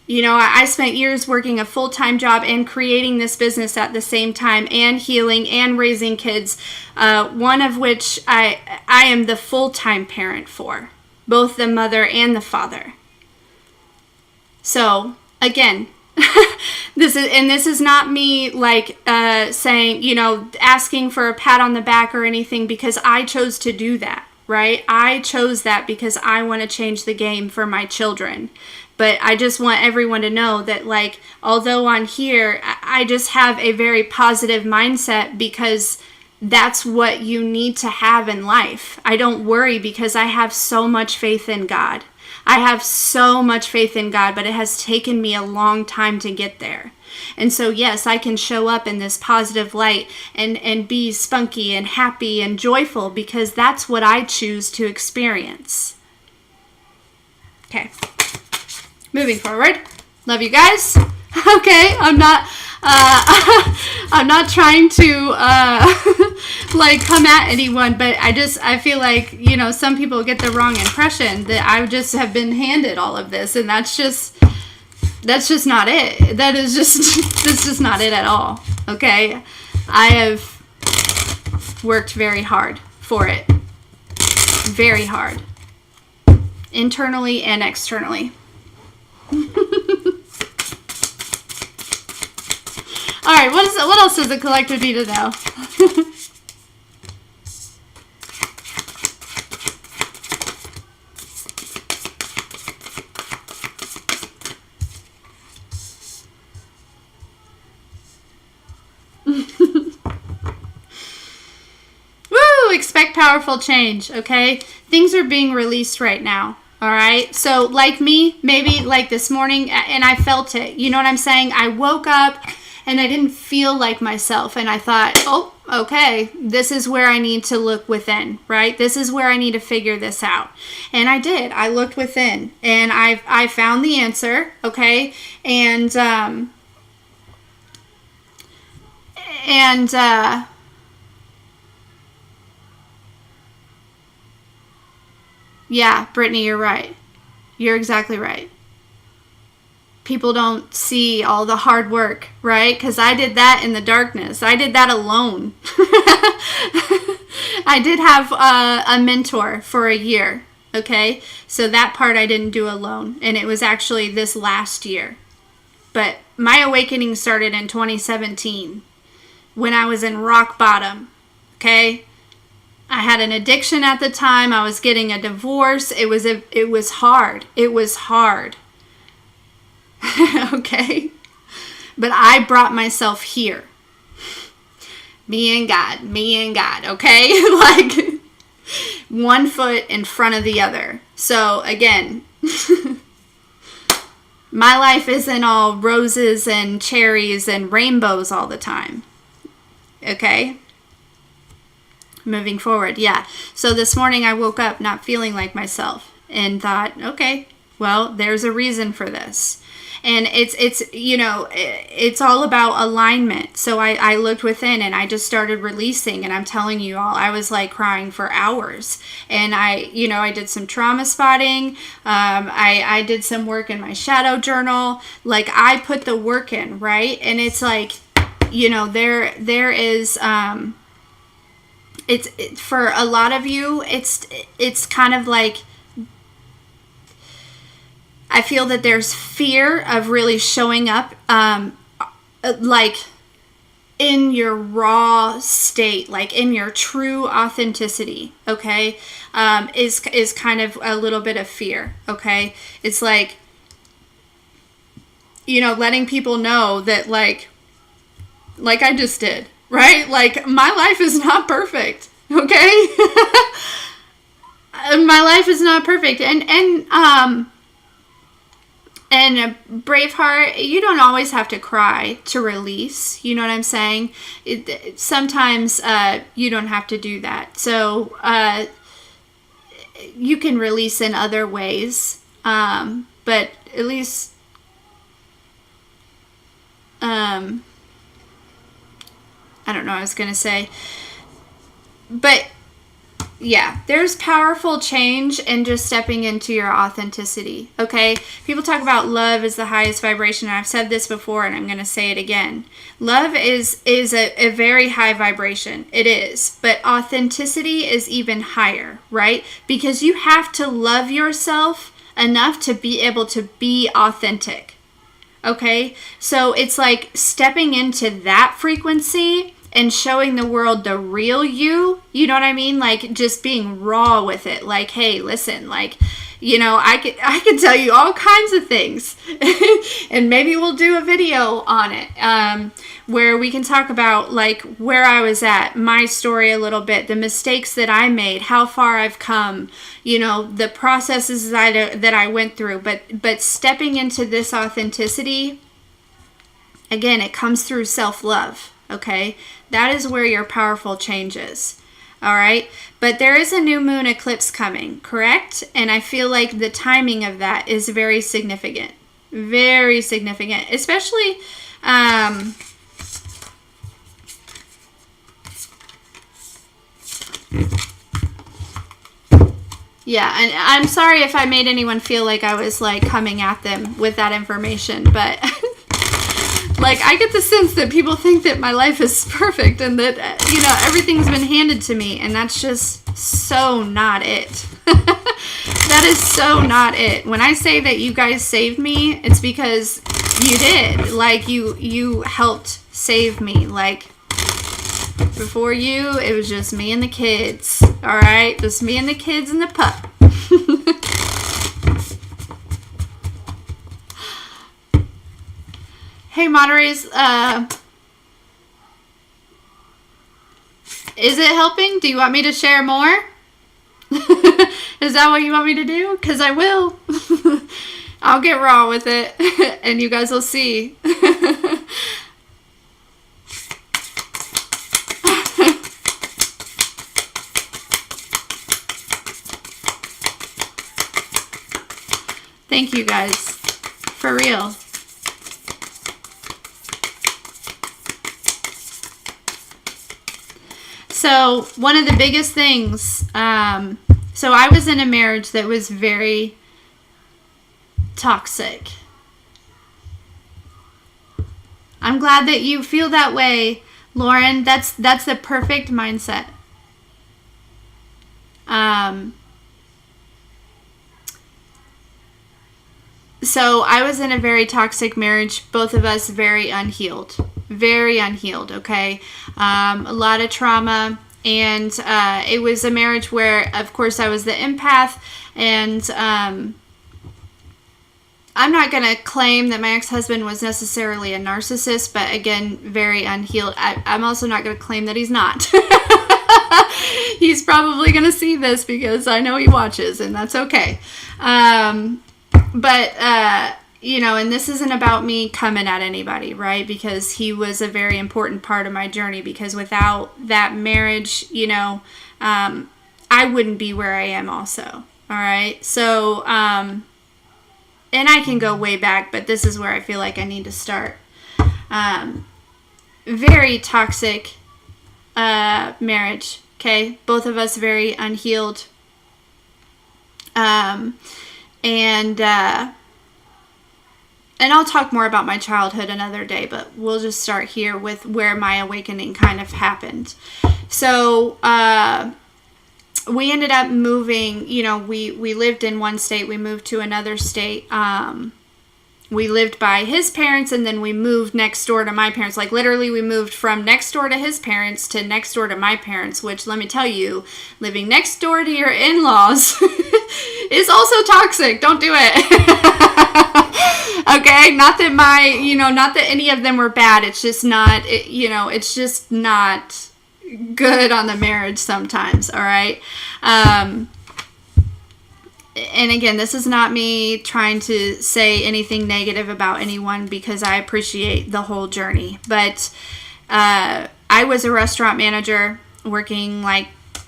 You know, I spent years working a full-time job and creating this business at the same time, and healing and raising kids, one of which I am the full-time parent for, both the mother and the father. So, again, this is not me like saying, you know, asking for a pat on the back or anything, because I chose to do that, right? I chose that because I want to change the game for my children. But I just want everyone to know that, like, although on here, I just have a very positive mindset, because that's what you need to have in life. I don't worry because I have so much faith in God. I have so much faith in God, but it has taken me a long time to get there. And so, yes, I can show up in this positive light and be spunky and happy and joyful, because that's what I choose to experience. Okay. Moving forward. Love you guys. Okay, I'm not trying to like come at anyone, but I feel like, you know, some people get the wrong impression that I just have been handed all of this, and that's just not it. That's just not it at all. Okay? I have worked very hard for it. Very hard. Internally and externally. All right, what else does the collective need to know? Woo! Expect powerful change, okay? Things are being released right now. All right. So like me, maybe like this morning, and I felt it. You know what I'm saying? I woke up and I didn't feel like myself. And I thought, oh, okay, this is where I need to look within, right? This is where I need to figure this out. And I did. I looked within and I found the answer. Okay. And yeah, Brittany, you're right. You're exactly right. People don't see all the hard work, right? Because I did that in the darkness. I did that alone. I did have a mentor for a year, okay? So that part I didn't do alone. And it was actually this last year. But my awakening started in 2017 when I was in rock bottom, okay? I had an addiction at the time. I was getting a divorce. It was hard. It was hard. Okay? But I brought myself here. Me and God, okay? Like, one foot in front of the other. So, again, My life isn't all roses and cherries and rainbows all the time. Okay? Moving forward, yeah. So this morning I woke up not feeling like myself and thought, okay, well, there's a reason for this. And it's all about alignment. So I looked within and I just started releasing, and I'm telling you all, I was like crying for hours. And I did some trauma spotting. I did some work in my shadow journal. Like, I put the work in, right? And it's like, there is, for a lot of you, it's kind of like, I feel that there's fear of really showing up, like in your raw state, like in your true authenticity. Okay, is kind of a little bit of fear. Okay, it's like, letting people know that like I just did, right? Like, my life is not perfect. Okay, my life is not perfect, And Braveheart, you don't always have to cry to release. You know what I'm saying? Sometimes you don't have to do that. So you can release in other ways. But at least, I don't know what I was going to say. But yeah, there's powerful change in just stepping into your authenticity, okay? People talk about love is the highest vibration, and I've said this before, and I'm going to say it again. Love is a very high vibration. It is. But authenticity is even higher, right? Because you have to love yourself enough to be able to be authentic, okay? So it's like stepping into that frequency and showing the world the real you know what I mean? Like, just being raw with it. Like, hey, listen, like, I could tell you all kinds of things. And maybe we'll do a video on it, where we can talk about, like, where I was at, my story a little bit, the mistakes that I made, how far I've come, the processes that I went through. But stepping into this authenticity, again, it comes through self-love. Okay, that is where your powerful change is. All right, but there is a new moon eclipse coming, correct? And I feel like the timing of that is very significant, especially yeah, and I'm sorry if I made anyone feel like I was like coming at them with that information, but like, I get the sense that people think that my life is perfect and that, everything's been handed to me. And that's just so not it. That is so not it. When I say that you guys saved me, it's because you did. Like, you helped save me. Like, before you, it was just me and the kids. All right? Just me and the kids and the pup. Hey, moderators, is it helping? Do you want me to share more? Is that what you want me to do? Because I will. I'll get raw with it, and you guys will see. Thank you guys. For real. So one of the biggest things, so I was in a marriage that was very toxic. I'm glad that you feel that way, Lauren. That's the perfect mindset. So I was in a very toxic marriage, both of us very unhealed, okay? A lot of trauma, and it was a marriage where, of course, I was the empath, and I'm not going to claim that my ex-husband was necessarily a narcissist, but again, very unhealed. I'm also not going to claim that he's not. He's probably going to see this because I know he watches, and that's okay. But and this isn't about me coming at anybody, right? Because he was a very important part of my journey, because without that marriage, I wouldn't be where I am also. All right. So, and I can go way back, but this is where I feel like I need to start. Very toxic marriage. Okay. Both of us very unhealed. And I'll talk more about my childhood another day, but we'll just start here with where my awakening kind of happened. So, we ended up moving, we lived in one state, we moved to another state. We lived by his parents, and then we moved next door to my parents. Like, literally, we moved from next door to his parents to next door to my parents, which, let me tell you, living next door to your in-laws is also toxic. Don't do it. Okay? Not that not that any of them were bad. It's just not, it's just not good on the marriage sometimes. All right? And again, this is not me trying to say anything negative about anyone, because I appreciate the whole journey. But I was a restaurant manager working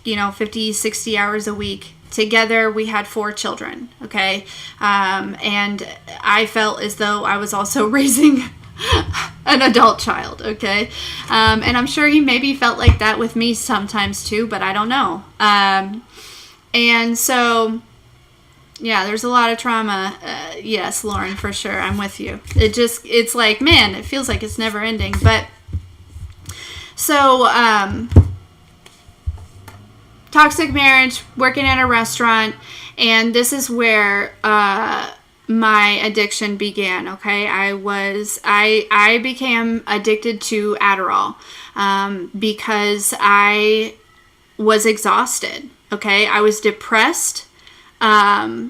50, 60 hours a week. Together, we had 4 children, okay? And I felt as though I was also raising an adult child, okay? And I'm sure he maybe felt like that with me sometimes too, but I don't know. And so... yeah, there's a lot of trauma. Yes, Lauren, for sure. I'm with you. It's like, man, it feels like it's never ending. But, so, toxic marriage, working at a restaurant, and this is where my addiction began, okay? I became addicted to Adderall because I was exhausted, okay? I was depressed. I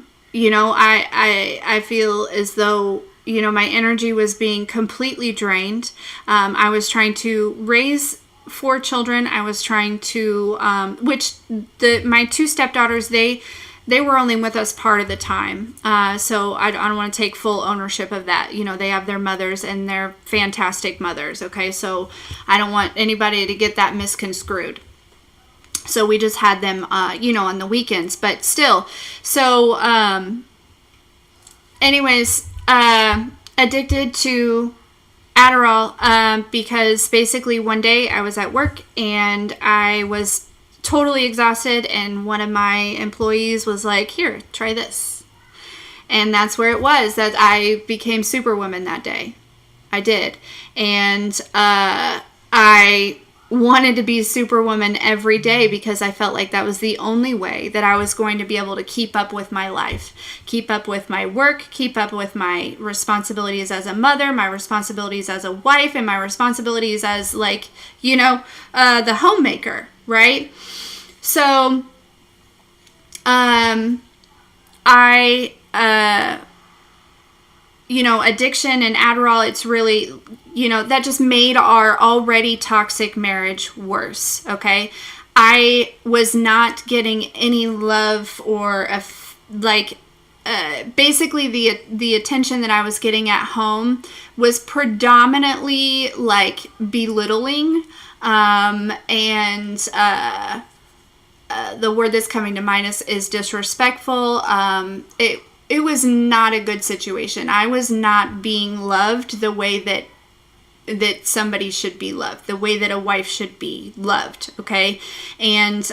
feel as though, my energy was being completely drained. I was trying to raise 4 children. I was trying to, my 2 stepdaughters, they were only with us part of the time. So I don't want to take full ownership of that. They have their mothers, and they're fantastic mothers. Okay. So I don't want anybody to get that misconstrued. So we just had them, on the weekends, but still. So, addicted to Adderall, because basically one day I was at work and I was totally exhausted, and one of my employees was like, here, try this. And that's where it was that I became Superwoman that day. I did. And, I wanted to be Superwoman every day, because I felt like that was the only way that I was going to be able to keep up with my life, keep up with my work, keep up with my responsibilities as a mother, my responsibilities as a wife, and my responsibilities as the homemaker, right? So, addiction and Adderall, it's really, that just made our already toxic marriage worse, okay? I was not getting any love or, basically the attention that I was getting at home was predominantly, belittling, and the word that's coming to mind is disrespectful. It was not a good situation. I was not being loved the way that somebody should be loved, the way that a wife should be loved, okay? And,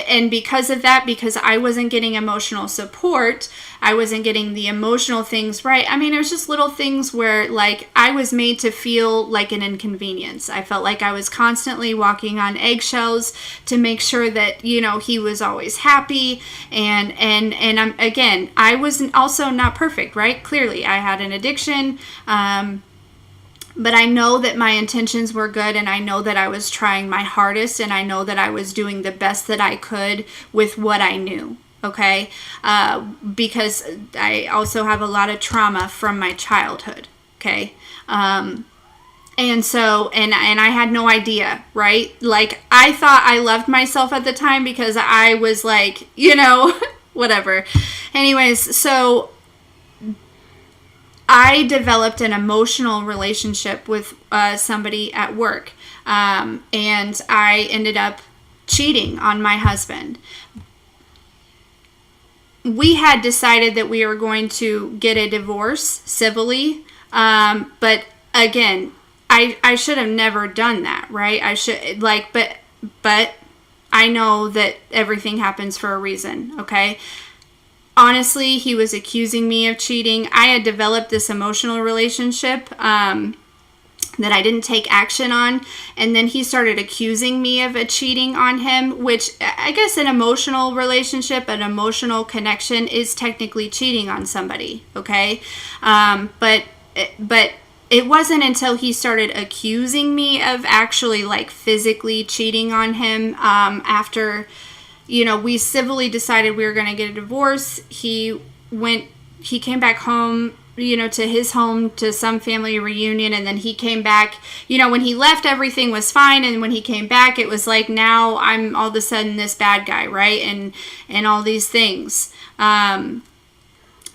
and because of that, because I wasn't getting emotional support, I wasn't getting the emotional things right. I mean, it was just little things where, I was made to feel like an inconvenience. I felt like I was constantly walking on eggshells to make sure that, he was always happy. And again, I was also not perfect, right? Clearly, I had an addiction, but I know that my intentions were good, and I know that I was trying my hardest, and I know that I was doing the best that I could with what I knew, okay? Because I also have a lot of trauma from my childhood, okay? And so, and I had no idea, right? I thought I loved myself at the time because I was whatever. Anyways, so I developed an emotional relationship with somebody at work, and I ended up cheating on my husband. We had decided that we were going to get a divorce civilly, but again, I should have never done that, right? I should but I know that everything happens for a reason, okay? Honestly, he was accusing me of cheating. I had developed this emotional relationship that I didn't take action on, and then he started accusing me of cheating on him, which I guess an emotional relationship, an emotional connection is technically cheating on somebody, okay? But it wasn't until he started accusing me of actually like physically cheating on him after, we civilly decided we were going to get a divorce. He came back home, to his home, to some family reunion, and then he came back. When he left, everything was fine, and when he came back, it was like, now I'm all of a sudden this bad guy, right? And all these things.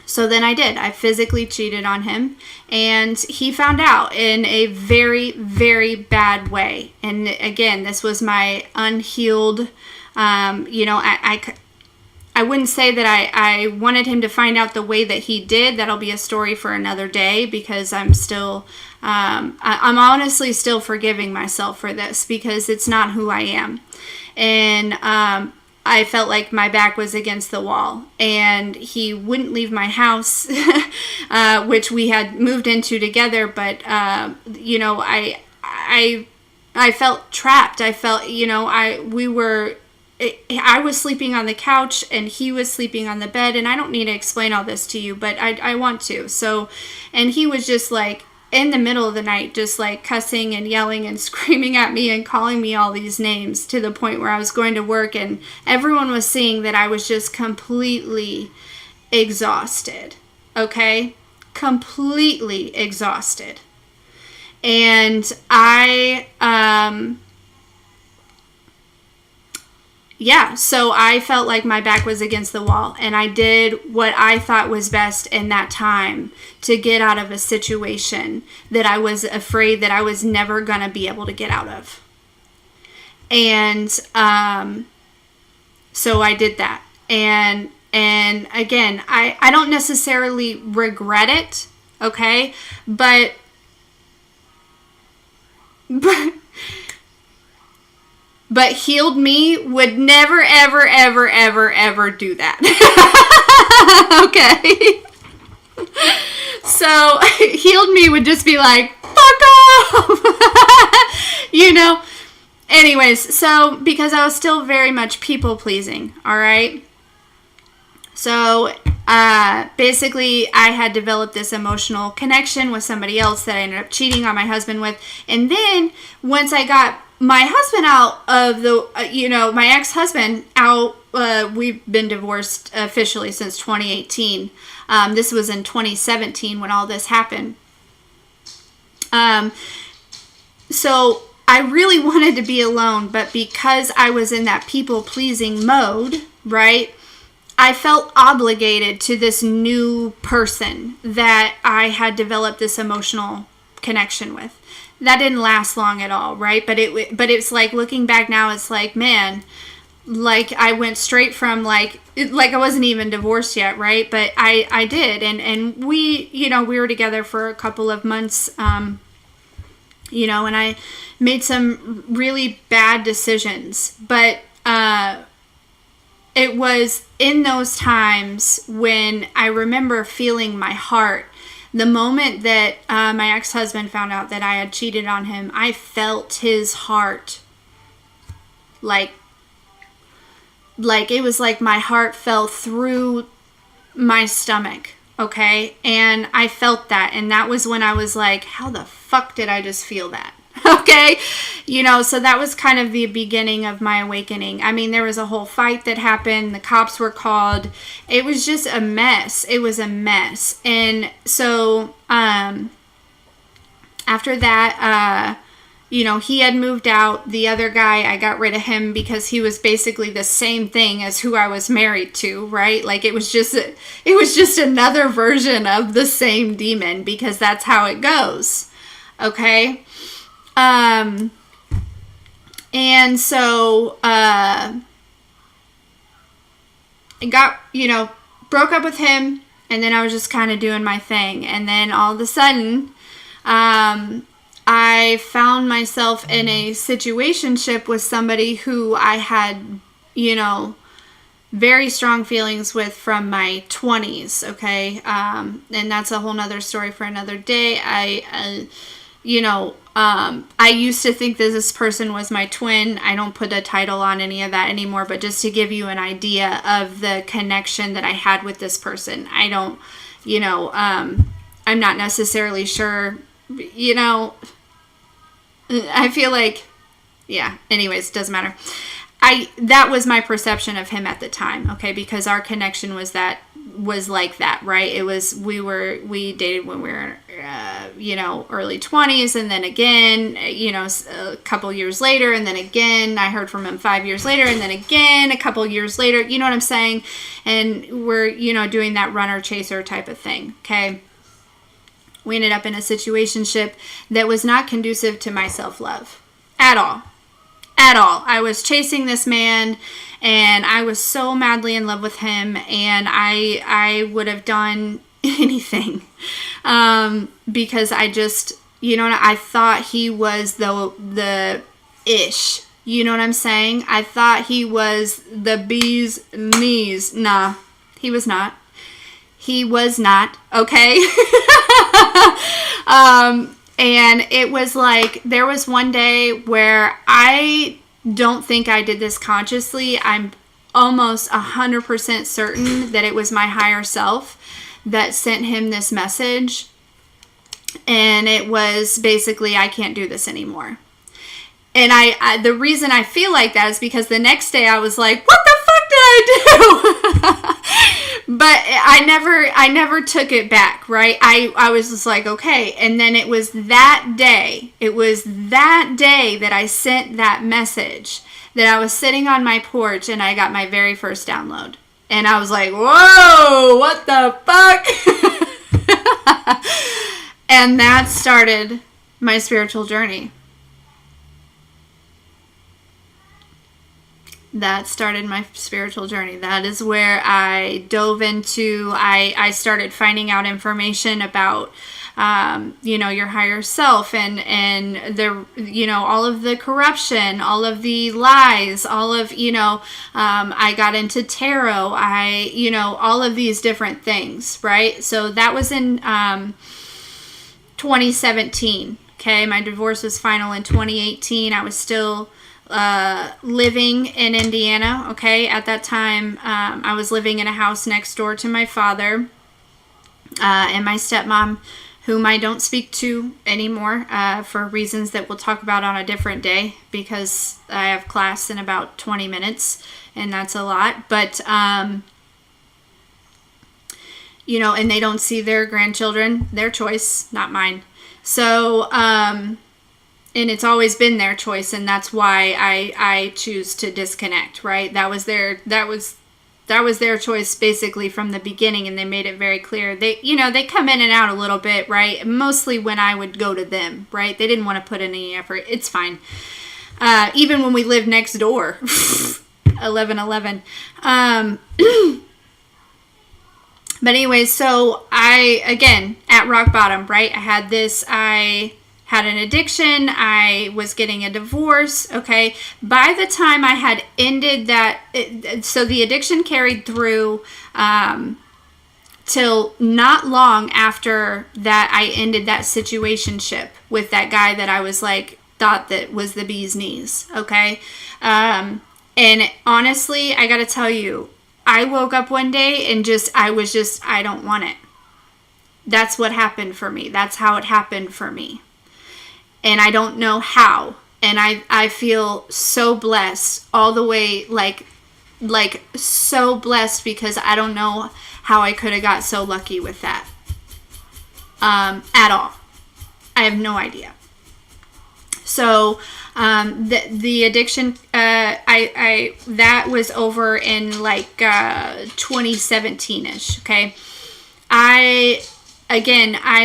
So then I physically cheated on him, and he found out in a very, very bad way. And again, this was my unhealed, I wouldn't say that I wanted him to find out the way that he did. That'll be a story for another day, because I'm still, I'm honestly still forgiving myself for this, because it's not who I am. And I felt like my back was against the wall, and he wouldn't leave my house, which we had moved into together. But, I felt trapped. I felt, I was sleeping on the couch and he was sleeping on the bed, and I don't need to explain all this to you, but I want to. So, and he was just like in the middle of the night, just like cussing and yelling and screaming at me and calling me all these names, to the point where I was going to work and everyone was seeing that I was just completely exhausted. Okay? Completely exhausted. And so I felt like my back was against the wall, and I did what I thought was best in that time to get out of a situation that I was afraid that I was never going to be able to get out of. And so I did that. And again, I don't necessarily regret it, okay? But healed me would never, ever, ever, ever, ever do that. Okay? So, healed me would just be like, fuck off! Anyways, so, because I was still very much people-pleasing, alright? So, basically, I had developed this emotional connection with somebody else that I ended up cheating on my husband with. And then, once I got my husband out of the, my ex-husband out, we've been divorced officially since 2018. This was in 2017 when all this happened. So I really wanted to be alone, but because I was in that people-pleasing mode, right, I felt obligated to this new person that I had developed this emotional connection with. That didn't last long at all, right? But it's like, looking back now, it's like, man, like I went straight from like I wasn't even divorced yet, right? But I did, and we, we were together for a couple of months, and I made some really bad decisions, but it was in those times when I remember feeling my heart. The moment that my ex-husband found out that I had cheated on him, I felt his heart. Like it was like my heart fell through my stomach, okay? And I felt that, and that was when I was like, how the fuck did I just feel that? Okay? So that was kind of the beginning of my awakening. I mean, there was a whole fight that happened. The cops were called. It was just a mess. It was a mess. And so, after that, he had moved out. The other guy, I got rid of him because he was basically the same thing as who I was married to, right? Like it was just another version of the same demon, because that's how it goes. Okay? And so I got, broke up with him, and then I was just kind of doing my thing. And then all of a sudden, I found myself in a situationship with somebody who I had, very strong feelings with from my 20s, okay? And that's a whole nother story for another day. I used to think that this person was my twin. I don't put a title on any of that anymore, but just to give you an idea of the connection that I had with this person. I don't, I'm not necessarily sure, I feel like, anyways, doesn't matter. That was my perception of him at the time, okay, because our connection was like that, right? It was, we dated when we were, early 20s, and then again, a couple years later, and then again, I heard from him 5 years later, and then again, a couple years later, you know what I'm saying? And we're, doing that runner chaser type of thing, okay? We ended up in a situationship that was not conducive to my self-love at all. At all. I was chasing this man, and I was so madly in love with him, and I would have done anything because I just, I thought he was the ish. You know what I'm saying? I thought he was the bee's knees. Nah, he was not. He was not, okay? And it was like, there was one day where I don't think I did this consciously. I'm almost 100% certain that it was my higher self that sent him this message. And it was basically, I can't do this anymore. And I the reason I feel like that is because the next day I was like, what the fuck did I do? But I never took it back, right? I was just like, okay. And then it was that day that I sent that message, that I was sitting on my porch and I got my very first download. And I was like, whoa, what the fuck? And that started my spiritual journey. That started my spiritual journey. That is where I dove into, I started finding out information about, your higher self and the, all of the corruption, all of the lies, all of, I got into tarot, all of these different things, right? So that was in 2017. Okay. My divorce was final in 2018. I was still living in Indiana. Okay. At that time, I was living in a house next door to my father, and my stepmom, whom I don't speak to anymore, for reasons that we'll talk about on a different day, because I have class in about 20 minutes and that's a lot, but, and they don't see their grandchildren, their choice, not mine. So, and it's always been their choice, and that's why I choose to disconnect, right? That was their choice basically from the beginning, and they made it very clear. They come in and out a little bit, right? Mostly when I would go to them, right? They didn't want to put in any effort. It's fine. Even when we lived next door, 1111. But anyways, so again, at rock bottom, right? I had an addiction. I was getting a divorce. Okay. By the time I had ended that, so the addiction carried through, till not long after that I ended that situationship with that guy that I was like, thought that was the bee's knees. Okay. And honestly, I got to tell you, I woke up one day and I don't want it. That's what happened for me. That's how it happened for me. And I don't know how. And I feel so blessed all the way, like so blessed, because I don't know how I could have got so lucky with that. At all. I have no idea. So the addiction, that was over in like 2017-ish. Okay. I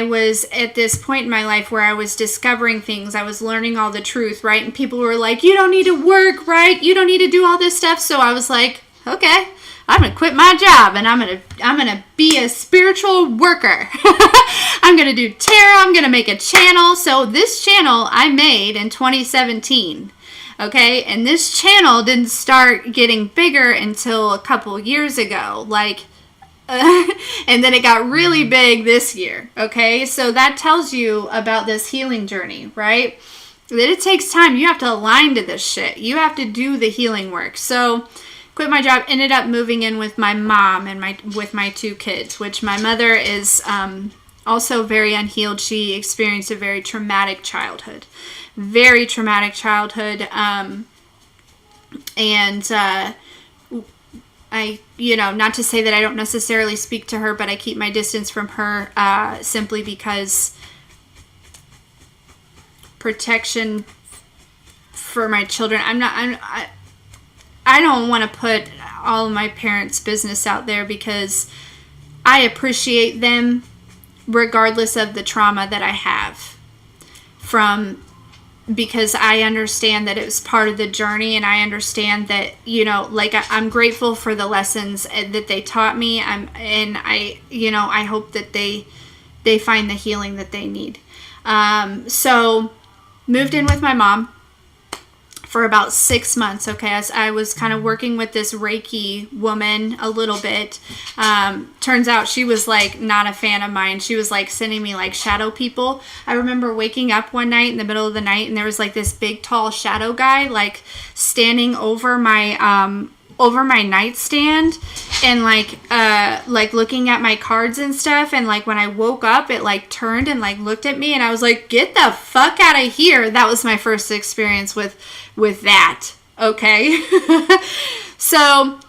was at this point in my life where I was discovering things. I was learning all the truth, right? And people were like, you don't need to work, right? You don't need to do all this stuff. So I was like, okay, I'm going to quit my job and I'm going to be a spiritual worker. I'm going to do tarot. I'm going to make a channel. So this channel I made in 2017. Okay. And this channel didn't start getting bigger until a couple years ago. Like, and then it got really big this year. Okay. So that tells you about this healing journey, right? That it takes time. You have to align to this shit. You have to do the healing work. So quit my job, ended up moving in with my mom and with my 2 kids, which my mother is also very unhealed. She experienced a very traumatic childhood. Very traumatic childhood. I, not to say that I don't necessarily speak to her, but I keep my distance from her simply because protection for my children. I don't want to put all of my parents' business out there because I appreciate them regardless of the trauma that I have because I understand that it was part of the journey, and I understand that, I'm grateful for the lessons that they taught me. I hope that they find the healing that they need. So moved in with my mom for about 6 months. Okay. As I was kind of working with this Reiki woman a little bit. Turns out she was like not a fan of mine. She was like sending me like shadow people. I remember waking up one night in the middle of the night and there was like this big tall shadow guy like standing over my nightstand and like looking at my cards and stuff. And like when I woke up, it like turned and like looked at me and I was like, get the fuck out of here. That was my first experience with that. Okay. So,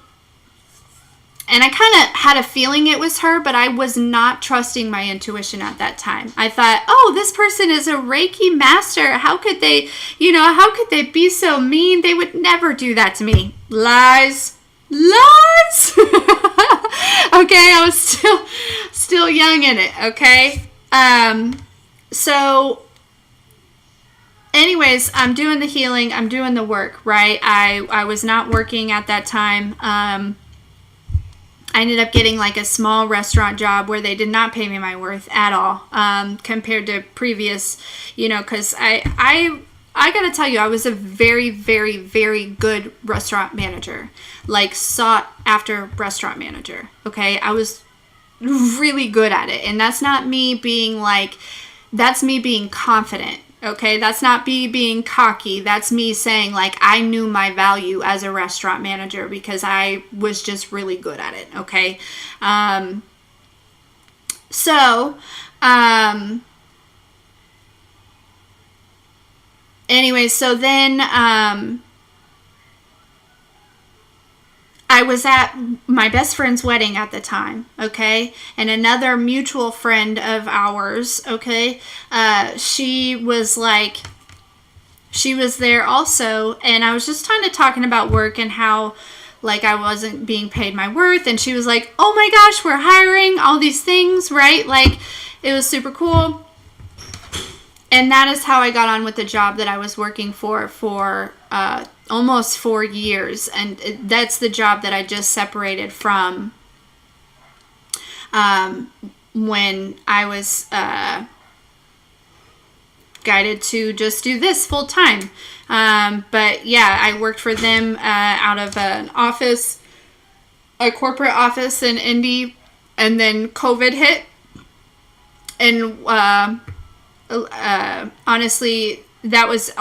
and I kind of had a feeling it was her, but I was not trusting my intuition at that time. I thought, oh, this person is a Reiki master. How could they be so mean? They would never do that to me. Lies. Okay, I was still young in it. Okay. So anyways, I'm doing the healing. I'm doing the work, right? I was not working at that time. I ended up getting like a small restaurant job where they did not pay me my worth at all, compared to previous, because I gotta tell you, I was a very, very, very good restaurant manager, like sought after restaurant manager. Okay. I was really good at it. And that's not me being that's me being confident. Okay, that's not me being cocky. That's me saying like I knew my value as a restaurant manager because I was just really good at it. Okay, anyway, so then I was at my best friend's wedding at the time, okay? And another mutual friend of ours, okay? She was there also, and I was just kind of talking about work and how, like, I wasn't being paid my worth, and she was like, oh my gosh, we're hiring, all these things, right? Like, it was super cool. And that is how I got on with the job that I was working for almost 4 years. And that's the job that I just separated from when I was guided to just do this full time. But yeah, I worked for them out of an office, a corporate office in Indy, and then COVID hit. And honestly, that was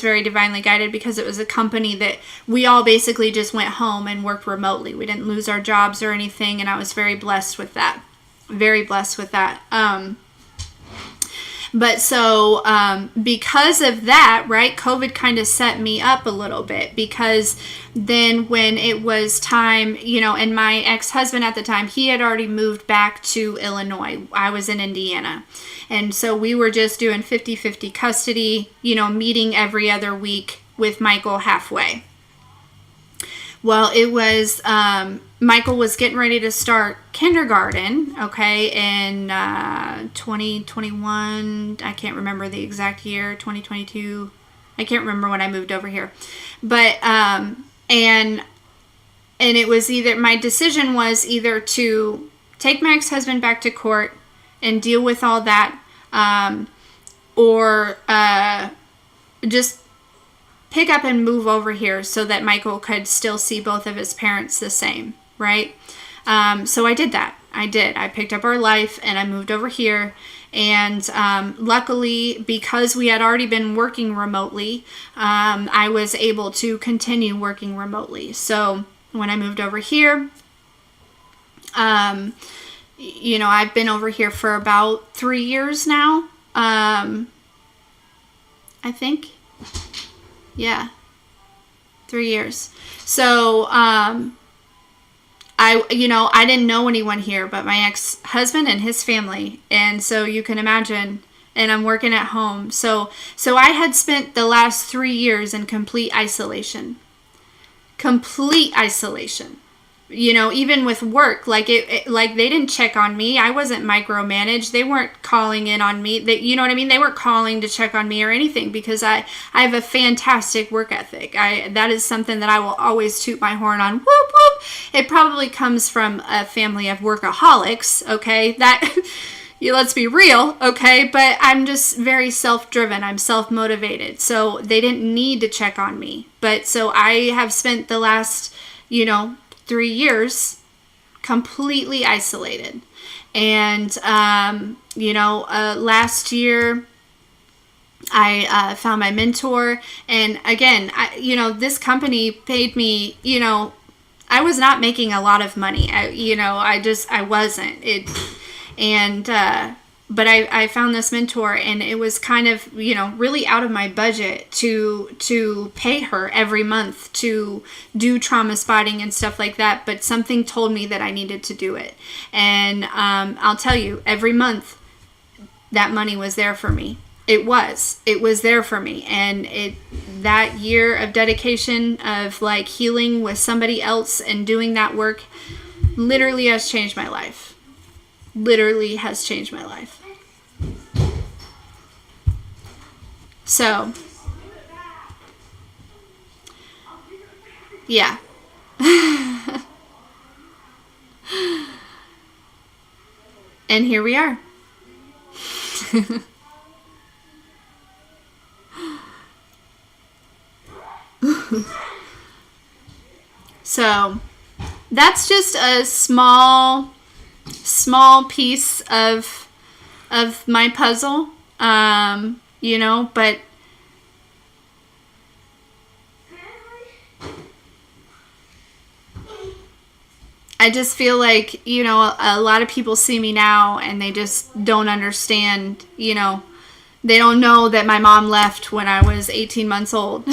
very divinely guided because it was a company that we all basically just went home and worked remotely. We didn't lose our jobs or anything, and I was very blessed with that. Very blessed with that. But so because of that, right, COVID kind of set me up a little bit, because then when it was time, and my ex-husband at the time, he had already moved back to Illinois. I was in Indiana. And so we were just doing 50-50 custody, meeting every other week with Michael halfway. Well, it was, Michael was getting ready to start kindergarten, okay, in 2021. I can't remember the exact year, 2022. I can't remember when I moved over here. But, and it was either, my decision was either to take my ex-husband back to court and deal with all that, or just pick up and move over here so that Michael could still see both of his parents the same, right? So I did that. I picked up our life and I moved over here. And luckily, because we had already been working remotely, I was able to continue working remotely. So when I moved over here, I've been over here for about 3 years now. I think. Yeah. 3 years. So, I didn't know anyone here but my ex-husband and his family. And so you can imagine, and I'm working at home. So I had spent the last 3 years in complete isolation. Complete isolation. Even with work, like they didn't check on me. I wasn't micromanaged. They weren't calling in on me. You know what I mean? They weren't calling to check on me or anything, because I have a fantastic work ethic. That is something that I will always toot my horn on. Whoop, whoop. It probably comes from a family of workaholics. Okay. Let's be real. Okay. But I'm just very self-driven. I'm self-motivated. So they didn't need to check on me. But so I have spent the last, 3 years completely isolated. And, last year I found my mentor. And again, this company paid me, I was not making a lot of money. I wasn't. But I found this mentor, and it was kind of, really out of my budget to pay her every month to do trauma spotting and stuff like that. But something told me that I needed to do it. And I'll tell you, every month that money was there for me. It was there for me. And that year of dedication of like healing with somebody else and doing that work literally has changed my life. Literally has changed my life. So, yeah. And here we are. So, that's just a small piece of my puzzle, but I just feel like, a lot of people see me now and they just don't understand, they don't know that my mom left when I was 18 months old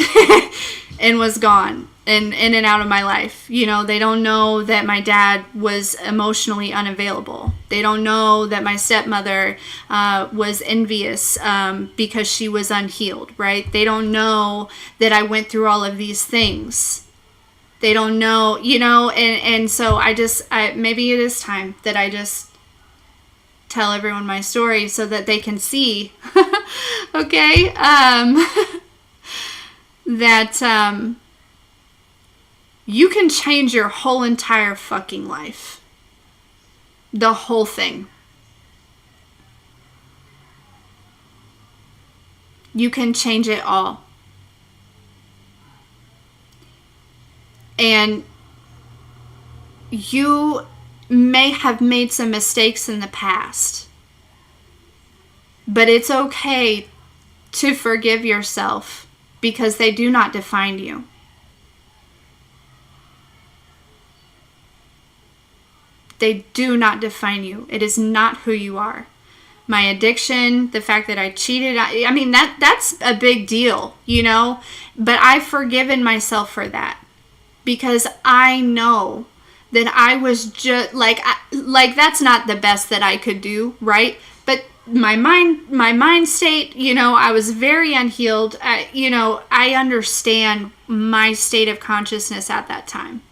and was gone and in and out of my life. They don't know that my dad was emotionally unavailable. They don't know that my stepmother was envious because she was unhealed, right? They don't know that I went through all of these things. They don't know, and so maybe it is time that I just tell everyone my story so that they can see, okay, that you can change your whole entire fucking life. The whole thing. You can change it all. And you may have made some mistakes in the past, but it's okay to forgive yourself because they do not define you. They do not define you. It is not who you are. my addiction, the fact that I cheated. I mean, that's a big deal, you know, but I've forgiven myself for that because I know that I was just like that's not the best that I could do, right? But my mind state, you know, I was very unhealed. I understand my state of consciousness at that time.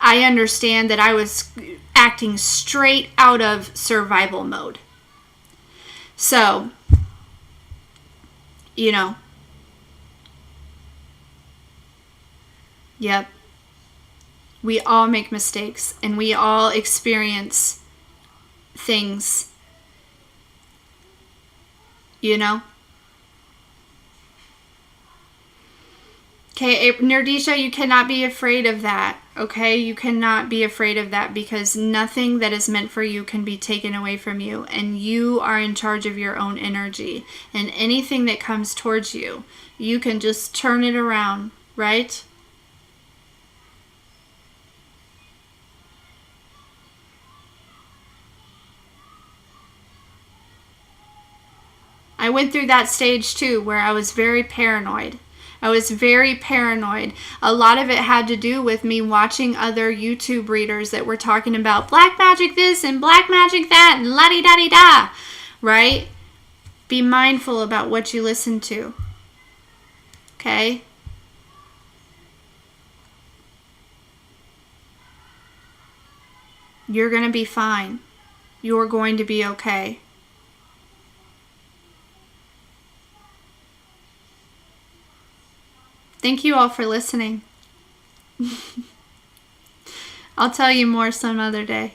I understand that I was acting straight out of survival mode. So, you know, yep. We all make mistakes and we all experience things, you know. Okay, Nerdisha, you cannot be afraid of that, okay? You cannot be afraid of that because nothing that is meant for you can be taken away from you, and you are in charge of your own energy. And anything that comes towards you, you can just turn it around, right? I went through that stage too where I was very paranoid. I was very paranoid. A lot of it had to do with me watching other YouTube readers that were talking about black magic this and black magic that and la-di-da-di-da, right? Be mindful about what you listen to, okay? You're going to be fine. You're going to be okay. Thank you all for listening. I'll tell you more some other day.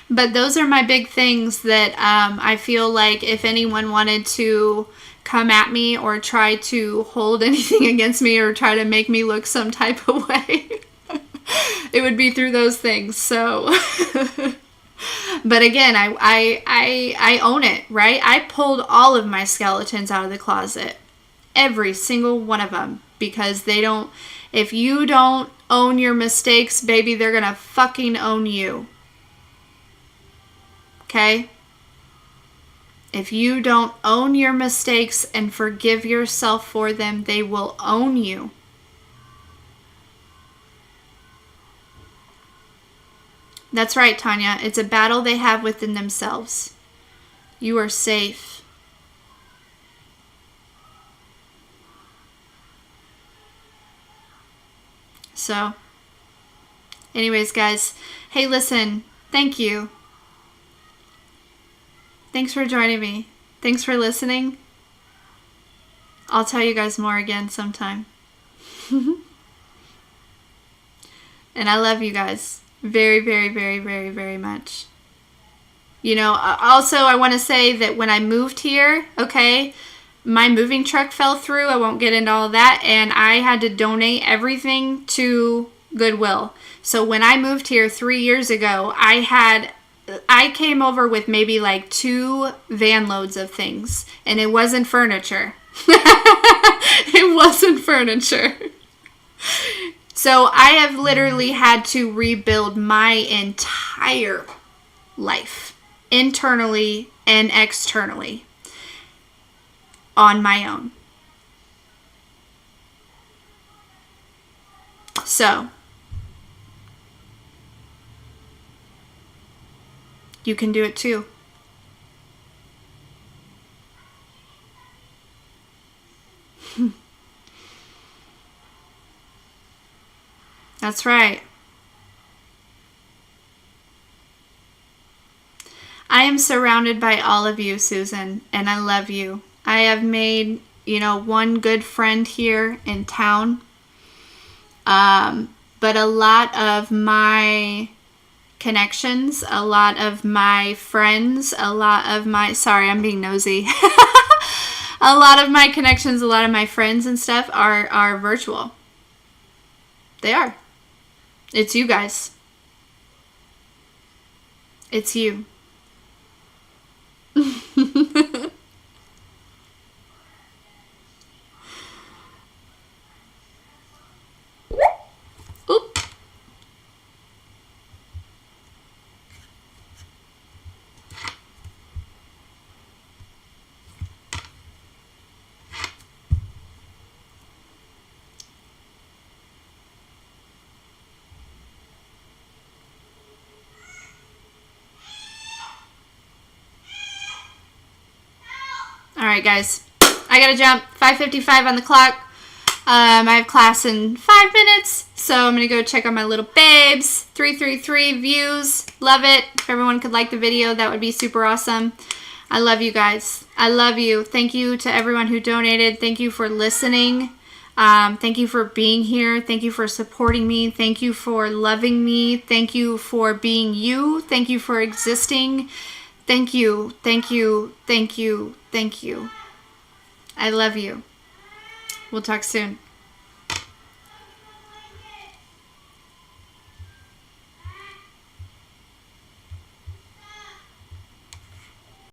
But those are my big things that I feel like if anyone wanted to come at me or try to hold anything against me or try to make me look some type of way, it would be through those things. So, but again, I own it, right? I pulled all of my skeletons out of the closet. Every single one of them, because they don't, if you don't own your mistakes, baby, they're gonna fucking own you. Okay? If you don't own your mistakes and forgive yourself for them, they will own you. That's right, Tanya. It's a battle they have within themselves. You are safe. So, anyways, guys, hey, listen, thank you. Thanks for joining me. Thanks for listening. I'll tell you guys more again sometime. And I love you guys very, very, very, very, very much. You know, also, I want to say that when I moved here, okay, my moving truck fell through. I won't get into all that. And I had to donate everything to Goodwill. So when I moved here 3 years ago, I came over with maybe like 2 van loads of things. And it wasn't furniture. It wasn't furniture. So I have literally had to rebuild my entire life, internally and externally, on my own. So, you can do it too. That's right. I am surrounded by all of you, Susan, and I love you. I have made, one good friend here in town. But a lot of my connections, a lot of my friends, sorry, I'm being nosy. A lot of my connections, a lot of my friends and stuff are virtual. They are. It's you guys. It's you. Oop. right, guys. I gotta jump. 5:55 on the clock. I have class in 5 minutes, so I'm going to go check on my little babes. 333 views. Love it. If everyone could like the video, that would be super awesome. I love you guys. I love you. Thank you to everyone who donated. Thank you for listening. Thank you for being here. Thank you for supporting me. Thank you for loving me. Thank you for being you. Thank you for existing. Thank you. Thank you. Thank you. Thank you. I love you. We'll talk soon.